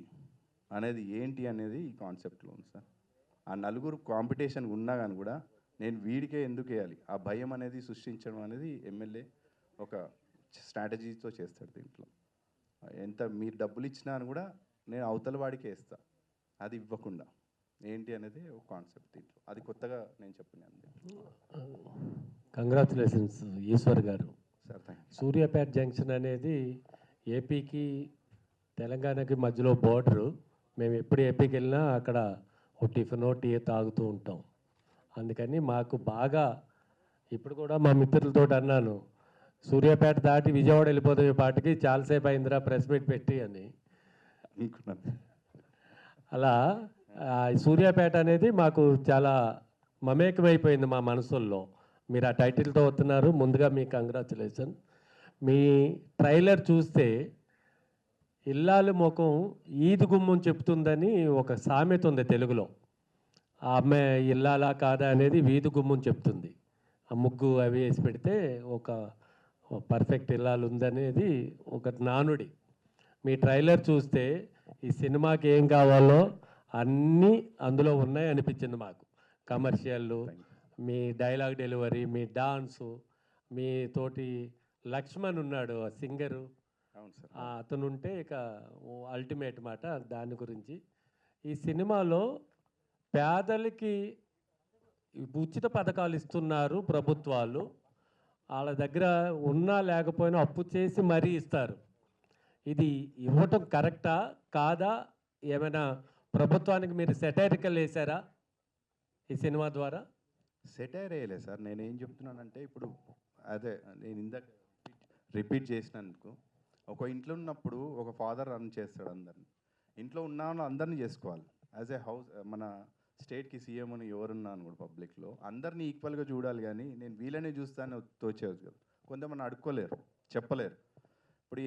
Speaker 5: అనేది ఏంటి అనేది ఈ కాన్సెప్ట్లో ఉంది సార్. ఆ నలుగురు కాంపిటీషన్ ఉన్నా కానీ కూడా నేను వీడికే ఎందుకు వేయాలి, ఆ భయం అనేది సృష్టించడం అనేది ఎమ్మెల్యే ఒక స్ట్రాటజీతో చేస్తాడు. దీంట్లో ఎంత మీరు డబ్బులు ఇచ్చినా అని కూడా నేను అవతల వాడికే వేస్తా, అది ఇవ్వకుండా ఏంటి అనేది ఒక కాన్సెప్ట్ దీంట్లో. అది కొత్తగా నేను చెప్పినాను.
Speaker 7: కంగ్రాచులేషన్స్ ఈశ్వర్ గారు.
Speaker 5: Sir thank you.
Speaker 7: Suryapet junction అనేది ఏపీకి తెలంగాణకి మధ్యలో బోర్డరు. మేము ఎప్పుడు ఏపీకి వెళ్ళినా అక్కడ ఒక టిఫిన్ టీ తాగుతూ ఉంటాం. అందుకని మాకు బాగా, ఇప్పుడు కూడా మా మిత్రులతో అన్నాను, సూర్యాపేట దాటి విజయవాడ వెళ్ళిపోతాం ఈ పాటికి, చాలాసేపు అయిందిరా ప్రెస్ మీట్ పెట్టి అని
Speaker 5: అనుకున్నాను.
Speaker 7: అలా సూర్యాపేట అనేది మాకు చాలా మమేకమైపోయింది మా మనసుల్లో. మీరు ఆ టైటిల్తో వస్తున్నారు, ముందుగా మీ కంగ్రాచులేషన్. మీ ట్రైలర్ చూస్తే ఇల్లాలు ముఖం ఈది గుమ్మం చెప్తుందని ఒక సామెత ఉంది తెలుగులో. ఆ అమ్మాయి ఇల్లాలా కాదా అనేది వీధి గుమ్మం చెప్తుంది. ఆ ముగ్గు అవి వేసి పెడితే ఒక పర్ఫెక్ట్ ఇల్లాలు ఉందనేది ఒక నానుడి. మీ ట్రైలర్ చూస్తే ఈ సినిమాకి ఏం కావాలో అన్నీ అందులో ఉన్నాయి అనిపించింది మాకు. కమర్షియల్, మీ డైలాగ్ డెలివరీ, మీ డాన్సు, మీ తోటి లక్ష్మణ్ ఉన్నాడు ఆ సింగరు,
Speaker 5: అవును సార్.
Speaker 7: అతను ఉంటే ఇక అల్టిమేట్ మాట. దాని గురించి ఈ సినిమాలో పేదలకి ఉచిత పథకాలు ఇస్తున్నారు ప్రభుత్వాలు. వాళ్ళ దగ్గర ఉన్నా లేకపోయినా అప్పు చేసి మరీ ఇస్తారు. ఇది ఇవ్వటం కరెక్టా కాదా, ఏమైనా ప్రభుత్వానికి మీరు సెటైరికల్ వేశారా ఈ సినిమా ద్వారా?
Speaker 5: సెటైర్ వేయలేదు సార్. నేనేం చెప్తున్నానంటే ఇప్పుడు అదే నేను ఇందాక రిపీట్ చేసినందుకు, ఒక ఇంట్లో ఉన్నప్పుడు ఒక ఫాదర్ రన్ చేస్తాడు అందరిని. ఇంట్లో ఉన్న వాళ్ళు అందరినీ చేసుకోవాలి. యాజ్ ఏ హౌస్ మన స్టేట్కి సీఎం అని ఎవరున్నాను కూడా పబ్లిక్లో అందరినీ ఈక్వల్గా చూడాలి. కానీ నేను వీళ్ళనే చూస్తాను తోచేది కదా. కొంతమంది అడుక్కోలేరు, చెప్పలేరు. ఇప్పుడు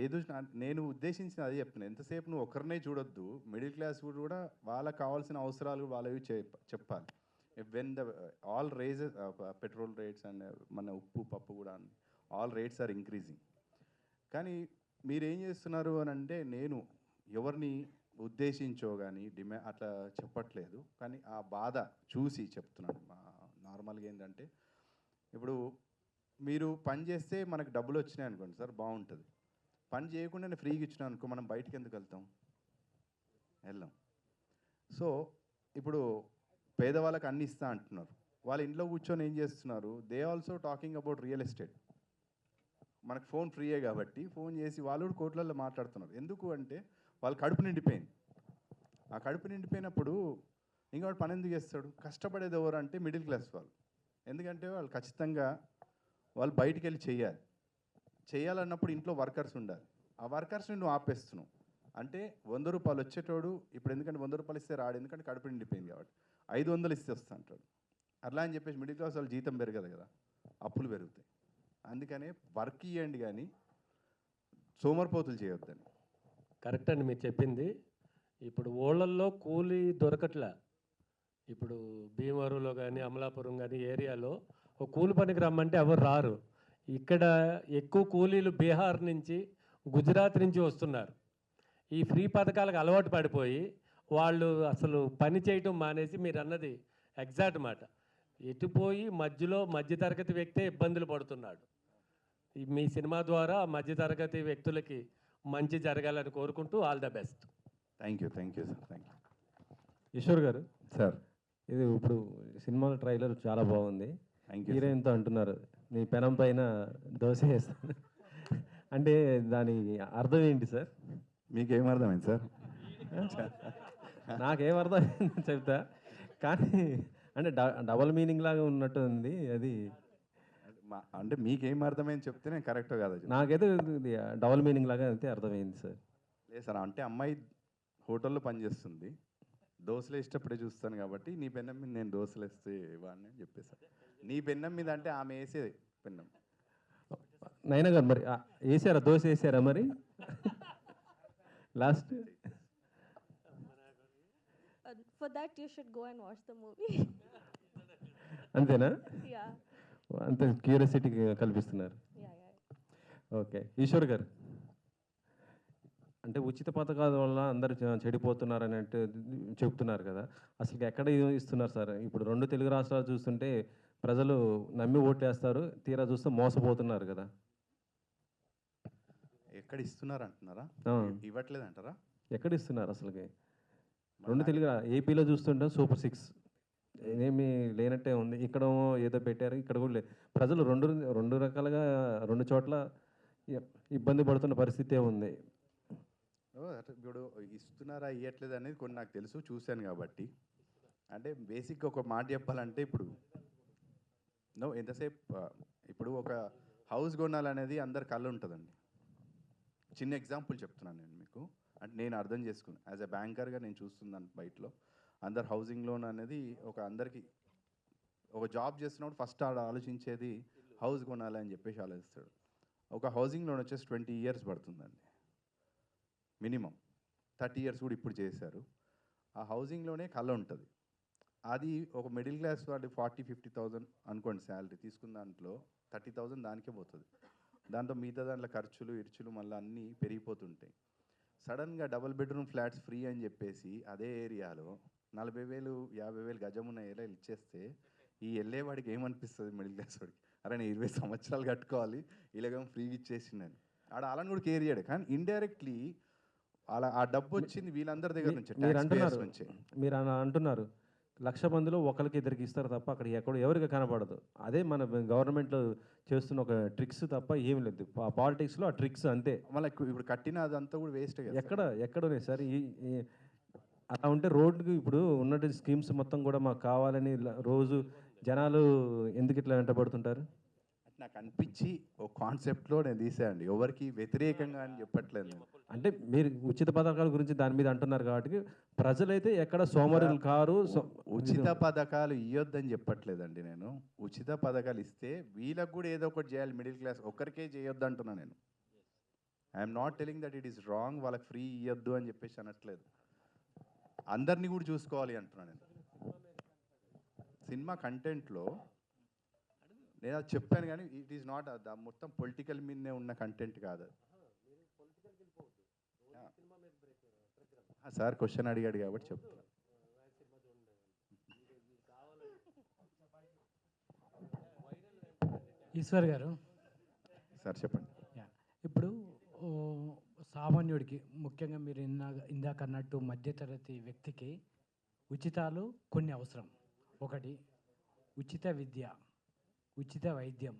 Speaker 5: ఏదో నేను ఉద్దేశించిన అదే చెప్తున్నాను. ఎంతసేపు నువ్వు ఒకరినే చూడొద్దు, మిడిల్ క్లాస్ కూడా వాళ్ళకి కావాల్సిన అవసరాలు వాళ్ళవి చెప్పాలి. When the all rises petrol rates and మన ఉప్పు పప్పు కూడా ఆల్ రేట్స్ ఆర్ ఇంక్రీజింగ్. కానీ మీరేం చేస్తున్నారు అని అంటే, నేను ఎవరిని ఉద్దేశించో కానీ అట్లా చెప్పట్లేదు. కానీ ఆ బాధ చూసి చెప్తున్నాను. నార్మల్గా ఏంటంటే, ఇప్పుడు మీరు పని చేస్తే మనకు డబ్బులు వచ్చినాయి అనుకోండి సార్, బాగుంటుంది. పని చేయకుండానే ఫ్రీగా ఇచ్చినా అనుకో, మనం బయటికి ఎందుకు వెళ్తాం? వెళ్ళాం. సో ఇప్పుడు పేదవాళ్ళకి అన్ని ఇస్తా అంటున్నారు. వాళ్ళ ఇంట్లో కూర్చొని ఏం చేస్తున్నారు? They also talking about real estate. మనకు ఫోన్ ఫ్రీయే కాబట్టి ఫోన్ చేసి వాళ్ళు కూడా కోట్లలో మాట్లాడుతున్నారు. ఎందుకు అంటే వాళ్ళ కడుపు నిండిపోయింది. ఆ కడుపు నిండిపోయినప్పుడు ఇంకోటి పని ఎందుకు చేస్తాడు? కష్టపడేది ఎవరు అంటే మిడిల్ క్లాస్ వాళ్ళు. ఎందుకంటే వాళ్ళు ఖచ్చితంగా వాళ్ళు బయటికి వెళ్ళి చేయాలన్నప్పుడు ఇంట్లో వర్కర్స్ ఉండాలి. ఆ వర్కర్స్ని నువ్వు ఆపేస్తున్నావు అంటే 100 రూపాయలు వచ్చేటోడు ఇప్పుడు ఎందుకంటే 100 రూపాయలు ఇస్తే రాడు, ఎందుకంటే కడుపు నిండిపోయింది కాబట్టి 500 ఇస్తే వస్తా అంటాడు. అట్లా అని చెప్పేసి మిడిల్ క్లాస్ వాళ్ళు జీతం పెరగదు కదా, అప్పులు పెరుగుతాయి. అందుకనే వర్క్ ఇవ్వండి కానీ సోమరిపోతులు చేయొద్దని.
Speaker 7: కరెక్ట్ అండి మీరు చెప్పింది. ఇప్పుడు ఊళ్ళల్లో కూలీ దొరకట్లే. ఇప్పుడు భీమవరంలో కానీ అమలాపురం కానీ ఏరియాలో ఒక కూలి పనికి రమ్మంటే ఎవరు రారు. ఇక్కడ ఎక్కువ కూలీలు బీహార్ నుంచి గుజరాత్ నుంచి వస్తున్నారు. ఈ ఫ్రీ పథకాలకు అలవాటు పడిపోయి వాళ్ళు అసలు పని చేయటం మానేసి, మీరు అన్నది ఎగ్జాక్ట్ మాట, ఎటుపోయి మధ్యలో మధ్యతరగతి వ్యక్తే ఇబ్బందులు పడుతున్నాడు. మీ సినిమా ద్వారా మధ్యతరగతి వ్యక్తులకి మంచి జరగాలని కోరుకుంటూ all the best.
Speaker 5: Thank you sir. Thank you.
Speaker 8: Kishore గారు,
Speaker 5: సార్
Speaker 8: ఇది ఇప్పుడు సినిమాలో ట్రైలర్ చాలా బాగుంది.
Speaker 5: Thank you.
Speaker 8: హీరోయిన్తో అంటున్నారు నీ పెనం పైన దోశ వేస్తాను అంటే దాని అర్థం ఏంటి సార్?
Speaker 5: మీకేం అర్థమైంది సార్?
Speaker 8: నాకేం అర్థమైంది చెప్తా, కానీ అంటే డబల్ మీనింగ్ లాగా ఉన్నట్టు ఉంది అది.
Speaker 5: అంటే మీకేం అర్థమైంది చెప్తే నేను కరెక్ట్ కాదు.
Speaker 8: నాకైతే డబల్ మీనింగ్ లాగా అయితే అర్థమైంది సార్.
Speaker 5: లేదు సార్, అంటే అమ్మాయి హోటల్లో పనిచేస్తుంది, దోశలు వేసేటప్పుడే చూస్తాను కాబట్టి నీ పెన్నం మీద నేను దోశలు వేస్తే ఇవ్వండి అని చెప్పేసాను. నీ పెన్నం మీద అంటే ఆమె వేసేది పెన్నం.
Speaker 8: నైనా గారు మరి వేసారా దోశ వేసారా మరి last?
Speaker 4: For that, you should go and watch the movie.
Speaker 8: అంతేనా?
Speaker 4: Yeah.
Speaker 8: అంత క్యూరియాసిటీ కల్పిస్తున్నారు.
Speaker 4: Yeah.
Speaker 8: ఓకే. ఈశ్వర్ గారు, అంటే ఉచిత పథకాల వల్ల అందరూ చెడిపోతున్నారని అంటే చెప్తున్నారు కదా, అసలు ఎక్కడ ఇస్తున్నారు సార్? ఇప్పుడు 2 తెలుగు రాష్ట్రాలు చూస్తుంటే ప్రజలు నమ్మి ఓటేస్తారు, తీరా చూస్తే మోసపోతున్నారు కదా.
Speaker 5: ఎక్కడ ఇస్తున్నారు అంటున్నారా? ఇవ్వట్లేదు అంటారా?
Speaker 8: ఎక్కడ ఇస్తున్నారు అసలుకి? 2 తెలుగు ఏపీలో చూస్తుంటే సూపర్ 6 ఏమీ లేనట్టే ఉంది. ఇక్కడ ఏదో పెట్టారు, ఇక్కడ కూడా లేదు. ప్రజలు రెండు రకాలుగా 2 చోట్ల ఇబ్బంది పడుతున్న పరిస్థితే ఉంది.
Speaker 5: ఇప్పుడు ఇస్తున్నారా ఇవ్వట్లేదు అనేది కొన్ని నాకు తెలుసు, చూశాను కాబట్టి. అంటే బేసిక్గా ఒక మాట చెప్పాలంటే ఇప్పుడు ఎంతసేపు ఇప్పుడు ఒక హౌస్ కొనాలనేది అందరి కళ్ళు ఉంటుందండి. చిన్న ఎగ్జాంపుల్ చెప్తున్నాను నేను మీకు, అంటే నేను అర్థం చేసుకున్నాను యాజ్ ఎ బ్యాంకర్గా నేను చూస్తున్నాను. బయటలో అందరు హౌసింగ్ లోన్ అనేది అందరికీ ఒక జాబ్ చేస్తున్నప్పుడు ఫస్ట్ ఆలోచించేది హౌస్ కొనాలని చెప్పేసి ఆలోచిస్తాడు. ఒక హౌసింగ్ లోన్ వచ్చేసి 20 years పడుతుందండి మినిమం. 30 years కూడా ఇప్పుడు చేశారు. ఆ హౌసింగ్లోనే కళ ఉంటుంది. అది ఒక మిడిల్ క్లాస్ వాడి 40-50,000 అనుకోండి శాలరీ తీసుకున్న దాంట్లో 30,000 దానికే పోతుంది. దాంట్లో మిగతా దాంట్లో ఖర్చులు ఇర్చులు మళ్ళీ అన్నీ పెరిగిపోతుంటాయి. సడన్గా డబుల్ బెడ్రూమ్ ఫ్లాట్స్ ఫ్రీ అని చెప్పేసి అదే ఏరియాలో 40,000 50,000 గజం ఉన్న ఏరియాలు ఇచ్చేస్తే ఈ వెళ్ళేవాడికి ఏమనిపిస్తుంది? మిడిల్ క్లాస్ వాడికి, అరే నేను 20 సంవత్సరాలు కట్టుకోవాలి, ఇలాగేమో ఫ్రీగా ఇచ్చేసిందని ఆడ అలాని కూడా కేర్ చేయడు. కానీ ఇండైరెక్ట్లీ అలా ఆ డబ్బు వచ్చింది వీళ్ళందరి దగ్గర నుంచి.
Speaker 8: మీరు అంటున్నారు 1,00,000 మందిలో ఒకరికి ఇద్దరికి ఇస్తారు తప్ప అక్కడ ఎవరికి కనపడదు. అదే మన గవర్నమెంట్లో చేస్తున్న ఒక ట్రిక్స్ తప్ప ఏమి లేదు. పాలిటిక్స్లో ఆ ట్రిక్స్ అంతే.
Speaker 5: మళ్ళీ ఇప్పుడు కట్టిన అదంతా కూడా వేస్ట్.
Speaker 8: ఎక్కడనే సార్ అలా ఉంటే రోడ్డుకి ఇప్పుడు ఉన్నట్టు స్కీమ్స్ మొత్తం కూడా మాకు కావాలని రోజు జనాలు ఎందుకు ఇట్లా వెంటబడుతుంటారు?
Speaker 5: నాకు అనిపించి ఒక కాన్సెప్ట్లో నేను తీసానండి, ఎవరికి వ్యతిరేకంగా అని చెప్పట్లేదు నేను.
Speaker 8: అంటే మీరు ఉచిత పథకాల గురించి దాని మీద అంటున్నారు కాబట్టి ప్రజలైతే ఎక్కడ సోమరులు కారు.
Speaker 5: ఉచిత పథకాలు ఇవ్వద్దని చెప్పట్లేదండి నేను. ఉచిత పథకాలు ఇస్తే వీళ్ళకు కూడా ఏదో ఒకటి చేయాలి, మిడిల్ క్లాస్ ఒక్కరికే చేయొద్దు అంటున్నా నేను. I'm not telling that it is wrong, వాళ్ళకి ఫ్రీ ఇవ్వద్దు అని చెప్పేసి అనట్లేదు, అందరినీ కూడా చూసుకోవాలి అంటున్నాను నేను. సినిమా కంటెంట్లో నేను అది చెప్పాను కానీ ఇట్ ఈస్ నాట్ మొత్తం పొలిటికల్ మీదనే ఉన్న కంటెంట్ కాదు అది. సార్ క్వశ్చన్ అడిగాడు కాబట్టి చెప్తాను.
Speaker 9: ఈశ్వర్ గారు
Speaker 5: సార్ చెప్పండి.
Speaker 9: ఇప్పుడు ఓ, సామాన్యుడికి ముఖ్యంగా మీరు ఇందాక అన్నట్టు మధ్యతరగతి వ్యక్తికి ఉచితాలు కొన్ని అవసరం. ఒకటి ఉచిత విద్య, ఉచిత వైద్యం,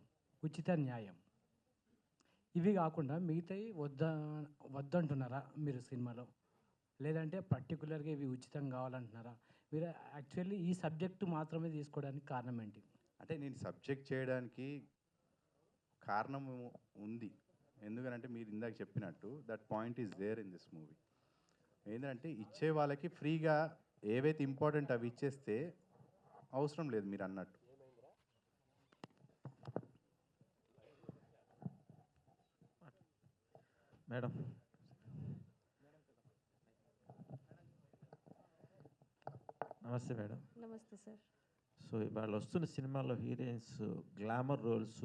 Speaker 9: ఉచిత న్యాయం. ఇవి కాకుండా మిగతాయి వద్దంటున్నారా మీరు సినిమాలో? లేదంటే పర్టికులర్గా ఇవి ఉచితం కావాలంటున్నారా మీరు? యాక్చువల్లీ ఈ సబ్జెక్టు మాత్రమే తీసుకోవడానికి కారణం ఏంటి?
Speaker 5: అంటే నేను సబ్జెక్ట్ చేయడానికి కారణం ఉంది, ఎందుకంటే మీరు ఇందాక చెప్పినట్టు that point is there in this movie. ఏంటంటే ఇచ్చే వాళ్ళకి ఫ్రీగా ఏవైతే ఇంపార్టెంట్ అవి ఇచ్చేస్తే అవసరం లేదు మీరు అన్నట్టు.
Speaker 6: మేడం, నమస్తే మేడం.
Speaker 4: నమస్తే సార్.
Speaker 6: సో ఇవాళ వస్తున్న సినిమాలో హీరోయిన్స్ గ్లామర్ రోల్స్,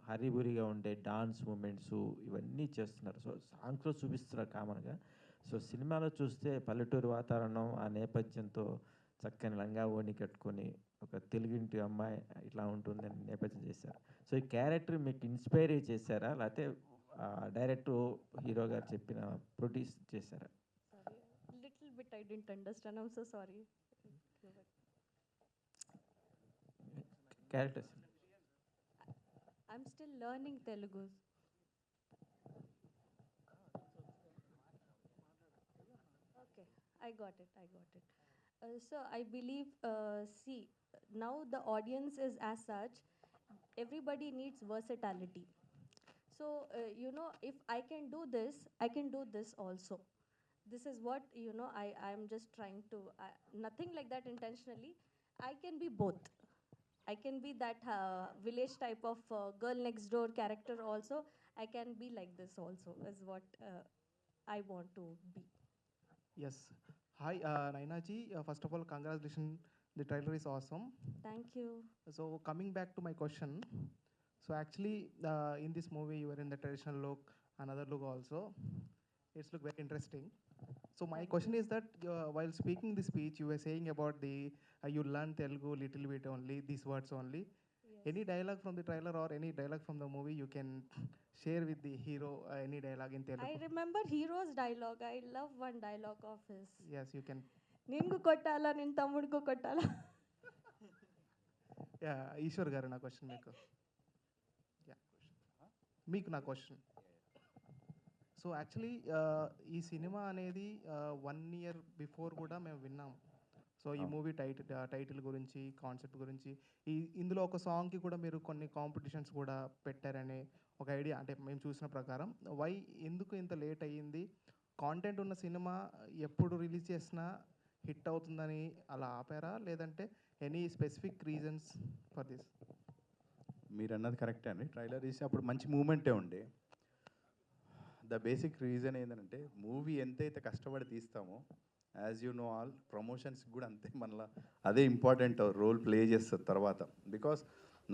Speaker 6: హరిబురిగా ఉండే డాన్స్ మూమెంట్స్ ఇవన్నీ చేస్తున్నారు. సో సాంగ్స్లో చూపిస్తున్నారు కామన్గా. సో సినిమాలో చూస్తే పల్లెటూరు వాతావరణం, ఆ నేపథ్యంతో చక్కని లంగా ఓణి కట్టుకొని ఒక తెలుగింటి అమ్మాయి ఇట్లా ఉంటుందని నేపథ్యం చేశారు. సో ఈ క్యారెక్టర్ మీకు ఇన్స్పైర్ చేశారా, లేకపోతే డైరెక్ట్ హీరో గారు చెప్పిన ప్రొడ్యూస్ చేశారా?
Speaker 4: Little bit I didn't understand. I'm so sorry.
Speaker 6: Characters
Speaker 4: I'm still learning Telugu. Okay, I got it. So I believe, see, now the audience is as such, everybody needs versatility. So, if I can do this, I can do this also. This is what, I'm just trying to, nothing like that intentionally. I can be both. I can be that village type of girl next door character also. I can be like this also, is what I want to be.
Speaker 3: Yes. Hi, Naina ji. First of all, congratulations. The trailer is awesome.
Speaker 4: Thank you.
Speaker 3: So coming back to my question, so actually in this movie you were in the traditional look, another look also. It's look very interesting. So my question is that while speaking the speech, you were saying about the you learn Telugu little bit only, these words only.
Speaker 4: Yes.
Speaker 3: Any dialogue from the trailer or any dialogue from the movie you can share with the hero? Any dialogue in Telugu?
Speaker 4: I remember Hero's dialogue. I love one dialogue of his.
Speaker 3: Yes, you can.
Speaker 4: Ningu kottala, nin tammuduku kottala.
Speaker 3: Yeah, Ishwar garu na question meeku. Yeah, meeku na question. So actually ఈ cinema అనేది 1 year before కూడా మేము విన్నాం. So ఈ movie title గురించి, concept గురించి, ఇందులో ఒక సాంగ్కి కూడా మీరు కొన్ని కాంపిటీషన్స్ కూడా పెట్టారనే ఒక ఐడియా, అంటే మేము చూసిన ప్రకారం. ఎందుకు ఇంత లేట్ అయ్యింది? కాంటెంట్ ఉన్న సినిమా ఎప్పుడు రిలీజ్ చేసినా హిట్ అవుతుందని అలా ఆపారా, లేదంటే any specific reasons for this?
Speaker 5: మీరు అన్నది కరెక్టే అండి. ట్రైలర్ తీసి అప్పుడు మంచి మూమెంటే ఉండే. ద బేసిక్ రీజన్ ఏంటంటే మూవీ ఎంతైతే కష్టపడి తీస్తామో, as you know all, promotions కూడా అంతే మనలా అదే ఇంపార్టెంట్ రోల్ ప్లే చేస్తుంది తర్వాత. Because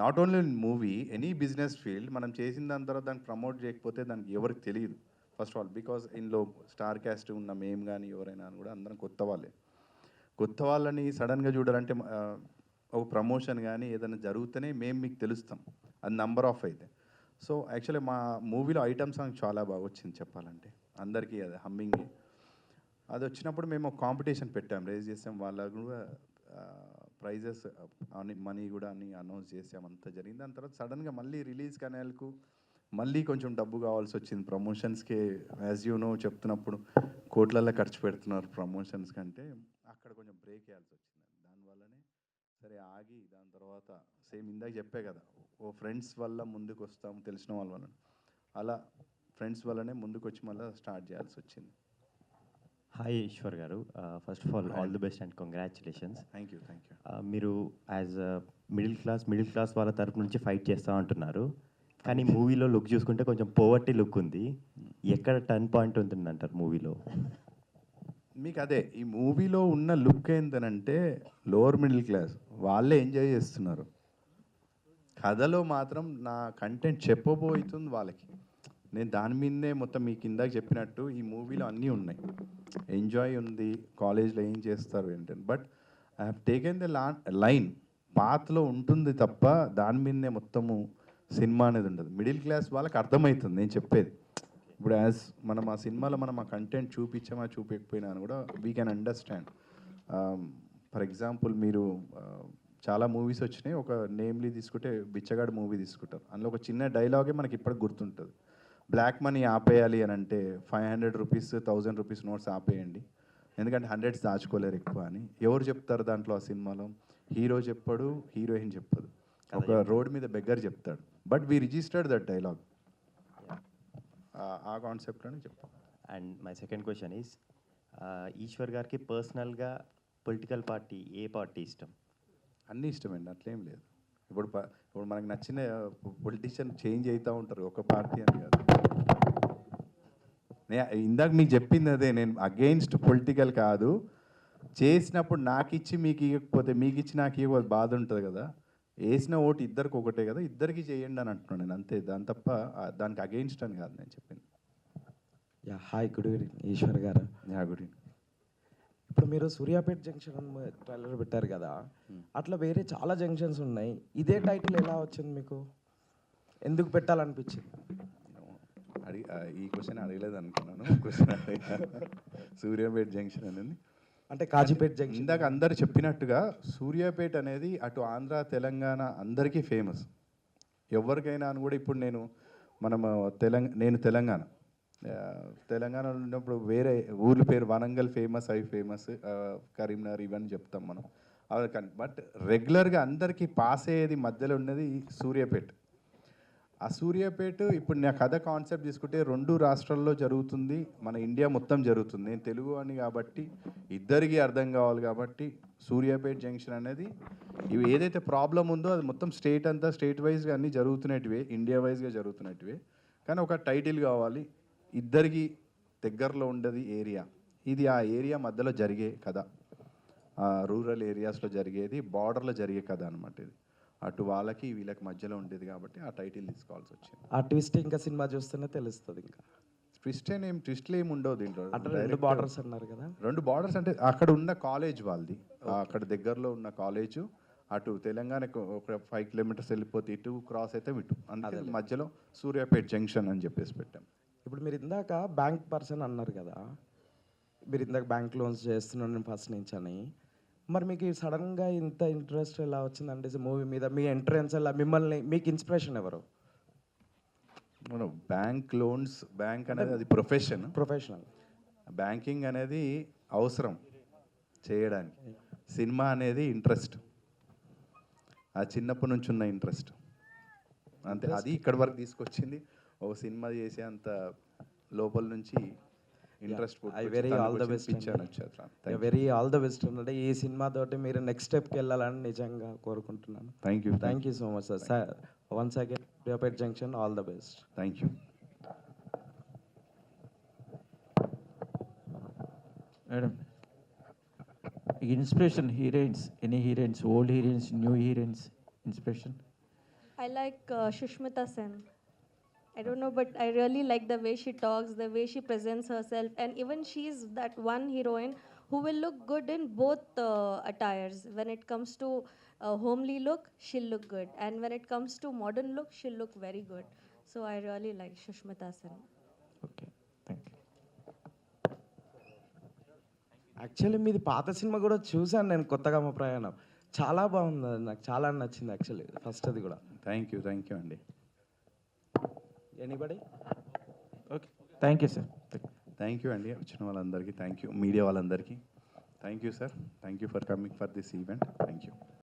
Speaker 5: not only in movie, any business field మనం చేసిన దాని తర్వాత దాన్ని ప్రమోట్ చేయకపోతే దానికి ఎవరికి తెలియదు ఫస్ట్ ఆఫ్ ఆల్. బికాస్ ఇందులో స్టార్ క్యాస్ట్ ఉన్న మేము కానీ ఎవరైనా కూడా అందరం కొత్త వాళ్ళే. కొత్త వాళ్ళని సడన్గా చూడాలంటే ఒక ప్రమోషన్ కానీ ఏదైనా జరుగుతూనే మేము మీకు తెలుస్తాం, అది నంబర్ ఆఫ్ అయితే. సో యాక్చువల్లీ మా మూవీలో ఐటమ్ సాంగ్ చాలా బాగా వచ్చింది చెప్పాలంటే, అందరికీ అది హమ్మింగ్. అది వచ్చినప్పుడు మేము ఒక కాంపిటీషన్ పెట్టాం, రేజ్ చేసాం, వాళ్ళకు కూడా ప్రైజెస్ అని మనీ కూడా అని అనౌన్స్ చేసాం, అంతా జరిగింది. దాని తర్వాత సడన్గా మళ్ళీ రిలీజ్ కనేలకు మళ్ళీ కొంచెం డబ్బు కావాల్సి వచ్చింది ప్రమోషన్స్కి. యాజ్ యూ నో చెప్తున్నప్పుడు కోట్లల్లో ఖర్చు పెడుతున్నారు ప్రమోషన్స్ కంటే, అక్కడ కొంచెం బ్రేక్ వేయాల్సి వచ్చింది. దానివల్లనే సరే ఆగి దాని తర్వాత సేమ్ ఇందాక చెప్పే కదా, ఓ ఫ్రెండ్స్ వల్ల ముందుకు వస్తాము తెలిసిన వాళ్ళ వల్ల, అలా ఫ్రెండ్స్ వల్లనే ముందుకు వచ్చి మళ్ళీ స్టార్ట్ చేయాల్సి వచ్చింది.
Speaker 10: హాయ్ ఈశ్వర్ గారు, first of all the best and congratulations.
Speaker 5: Thank you.
Speaker 10: మీరు యాజ్ మిడిల్ క్లాస్ వాళ్ళ తరపు నుంచి ఫైట్ చేస్తూ ఉంటున్నారు, కానీ మూవీలో లుక్ చూసుకుంటే కొంచెం పోవర్టీ లుక్ ఉంది. ఎక్కడ టర్న్ పాయింట్ ఉంటుందంటారు మూవీలో?
Speaker 5: మీకు అదే ఈ మూవీలో ఉన్న లుక్ ఏంటనంటే లోవర్ మిడిల్ క్లాస్ వాళ్ళే ఎంజాయ్ చేస్తున్నారు. కథలో మాత్రం నా కంటెంట్ చెప్పబోతుంది వాళ్ళకి. నేను దాని మీదనే మొత్తం మీకు ఇందాక చెప్పినట్టు ఈ మూవీలో అన్నీ ఉన్నాయి. ఎంజాయ్ ఉంది, కాలేజ్లో ఏం చేస్తారు ఏంటని, but I have taken the line పాత్లో ఉంటుంది తప్ప దాని మీదనే మొత్తము సినిమా అనేది ఉండదు. మిడిల్ క్లాస్ వాళ్ళకి అర్థమవుతుంది నేను చెప్పేది. ఇప్పుడు యాజ్ మనం ఆ సినిమాలో మనం ఆ కంటెంట్ చూపించామా చూపించకపోయినా అని కూడా we can understand. For example మీరు చాలా మూవీస్ వచ్చినాయి, ఒక నేమ్లీ తీసుకుంటే బిచ్చగాడు మూవీ తీసుకుంటారు. అందులో ఒక చిన్న డైలాగే మనకి ఇప్పటికి గుర్తుంటుంది. బ్లాక్ మనీ ఆపేయాలి అని అంటే 500 రూపీస్ 1000 రూపీస్ నోట్స్ ఆపేయండి, ఎందుకంటే 100s దాచుకోలేరు ఎక్కువ అని. ఎవరు చెప్తారు దాంట్లో ఆ సినిమాలో? హీరో చెప్పాడు, హీరోయిన్ చెప్పదు, ఒక రోడ్ మీద బెగ్గర్ చెప్తాడు. But we registered that dialogue. ఆ కాన్సెప్ట్లోనే చెప్తాం.
Speaker 10: And my second question is, Eshwar గారికి పర్సనల్గా పొలిటికల్ పార్టీ ఏ పార్టీ ఇష్టం?
Speaker 5: అన్నీ ఇష్టమండి, అట్లేం లేదు. ఇప్పుడు మనకు నచ్చిన పొలిటీషియన్ చేంజ్ అవుతూ ఉంటారు, ఒక పార్టీ అని కాదు. ఇందాక మీకు చెప్పింది అదే, నేను అగెయిన్స్ట్ పొలిటికల్ కాదు. చేసినప్పుడు నాకు ఇచ్చి మీకు ఇవ్వకపోతే, మీకు ఇచ్చి నాకు ఇవ్వకపోతే బాధ ఉంటుంది కదా. వేసిన ఓటు ఇద్దరికి ఒకటే కదా, ఇద్దరికి చేయండి అని అంటున్నాను నేను, అంతే. దాని తప్ప దానికి అగెయిన్స్ట్ అని కాదు నేను చెప్పింది.
Speaker 11: Yeah hi, good evening Eshwar garu.
Speaker 5: Yeah good evening.
Speaker 11: ఇప్పుడు మీరు సూర్యాపేట జంక్షన్ ట్రైలర్ పెట్టారు కదా, అట్లా వేరే చాలా జంక్షన్స్ ఉన్నాయి. ఇదే టైటిల్ ఎలా వచ్చింది మీకు? ఎందుకు పెట్టాలనిపించింది?
Speaker 5: ఈ క్వశ్చన్ అడగలేదు అనుకున్నాను. క్వశ్చన్ సూర్యాపేట జంక్షన్ అనేది
Speaker 11: అంటే కాజీపేట జంక్షన్.
Speaker 5: ఇందాక అందరు చెప్పినట్టుగా సూర్యాపేట అనేది అటు ఆంధ్ర తెలంగాణ అందరికీ ఫేమస్. ఎవరికైనా అని కూడా ఇప్పుడు నేను తెలంగాణలో ఉన్నప్పుడు వేరే ఊర్ల పేరు వరంగల్ ఫేమస్, అవి ఫేమస్, కరీంనగర్ ఇవన్నీ చెప్తాం మనం. అవి కానీ బట్ రెగ్యులర్గా అందరికీ పాస్ అయ్యేది మధ్యలో ఉన్నది సూర్యాపేట. ఆ సూర్యాపేట ఇప్పుడు నా కథ కాన్సెప్ట్ తీసుకుంటే 2 రాష్ట్రాల్లో జరుగుతుంది, మన ఇండియా మొత్తం జరుగుతుంది. నేను తెలుగు అని కాబట్టి ఇద్దరికీ అర్థం కావాలి కాబట్టి సూర్యాపేట జంక్షన్ అనేది ఇవి ఏదైతే ప్రాబ్లం ఉందో అది మొత్తం స్టేట్ అంతా స్టేట్ వైజ్గా అన్నీ జరుగుతున్నట్టువే, ఇండియా వైజ్గా జరుగుతున్నట్టువే. కానీ ఒక టైటిల్ కావాలి, ఇద్దరికి దగ్గరలో ఉండేది ఏరియా. ఇది ఆ ఏరియా మధ్యలో జరిగే కథ, రూరల్ ఏరియాస్లో జరిగేది, బార్డర్లో జరిగే కథ అనమాట. ఇది అటు వాళ్ళకి వీళ్ళకి మధ్యలో ఉండేది కాబట్టి ఆ టైటిల్ తీసుకోవాల్సి వచ్చింది.
Speaker 11: ఆ ట్విస్ట్ ఇంకా సినిమా చూస్తేనే తెలుస్తుంది. ఇంకా
Speaker 5: ట్విస్ట్లు ఏమి ఉండవు దీంట్లో.
Speaker 11: అంటే 2 బార్డర్స్ అన్నారు కదా.
Speaker 5: 2 బార్డర్స్ అంటే అక్కడ ఉన్న కాలేజ్ వాళ్ళది, అక్కడ దగ్గరలో ఉన్న కాలేజు, అటు తెలంగాణకు ఒక 5 కిలోమీటర్స్ వెళ్ళిపోతే ఇటు క్రాస్ అయితే ఇటు, అందుకే మధ్యలో సూర్యాపేట జంక్షన్ అని చెప్పేసి పెట్టాం.
Speaker 11: ఇప్పుడు మీరు ఇందాక బ్యాంక్ పర్సన్ అన్నారు కదా, మీరు ఇందాక బ్యాంక్ లోన్స్ చేస్తున్నాను ఫస్ట్ నుంచి అని. మరి మీకు సడన్గా ఇంత ఇంట్రెస్ట్ ఎలా వచ్చిందంటే మూవీ మీద? మీ ఎంట్రన్స్ ఎలా, మిమ్మల్ని మీకు ఇన్స్పిరేషన్ ఎవరు?
Speaker 5: బ్యాంక్ లోన్స్, బ్యాంక్ అనేది అది ప్రొఫెషనల్. బ్యాంకింగ్ అనేది అవసరం చేయడానికి, సినిమా అనేది ఇంట్రెస్ట్, ఆ చిన్నప్పటి నుంచి ఉన్న ఇంట్రెస్ట్ అంతే. అది ఇక్కడి వరకు తీసుకొచ్చింది. ఒక సినిమా చేసే అంత లోపల నుంచి interest.
Speaker 11: Very all the best అంటే ఈ సినిమా తోటి మీరు నెక్స్ట్ స్టెప్కి వెళ్ళాలని నిజంగా కోరుకుంటున్నాను. Thank you so much sir. Once again Suryapet junction, all the best.
Speaker 5: Thank you
Speaker 6: madam. Inspiration heroines, any heroines, old heroines, new heroines inspiration?
Speaker 4: I like Shushmita Sen. I don't know, but I really like the way she talks, the way she presents herself, and even she's that one heroine who will look good in both attires. When it comes to homely look, she'll look good, and when it comes to modern look, she'll look very good. So I really like Shushmita Sen.
Speaker 6: Okay, thank you.
Speaker 11: Actually మీది పాత cinema కూడా చూశాను నేను, కొత్తగా మా ప్రయాణం. చాలా బాగుంది, నాకు చాలా నచ్చింది యాక్చువల్లీ ఫస్ట్ అది కూడా.
Speaker 5: థ్యాంక్ యూ అండి.
Speaker 11: Anybody?
Speaker 6: Okay, thank you sir.
Speaker 5: Thank you అండి, వచ్చిన వాళ్ళందరికీ థ్యాంక్ యూ, మీడియా వాళ్ళందరికీ thank you sir, thank you for coming for this event, thank you.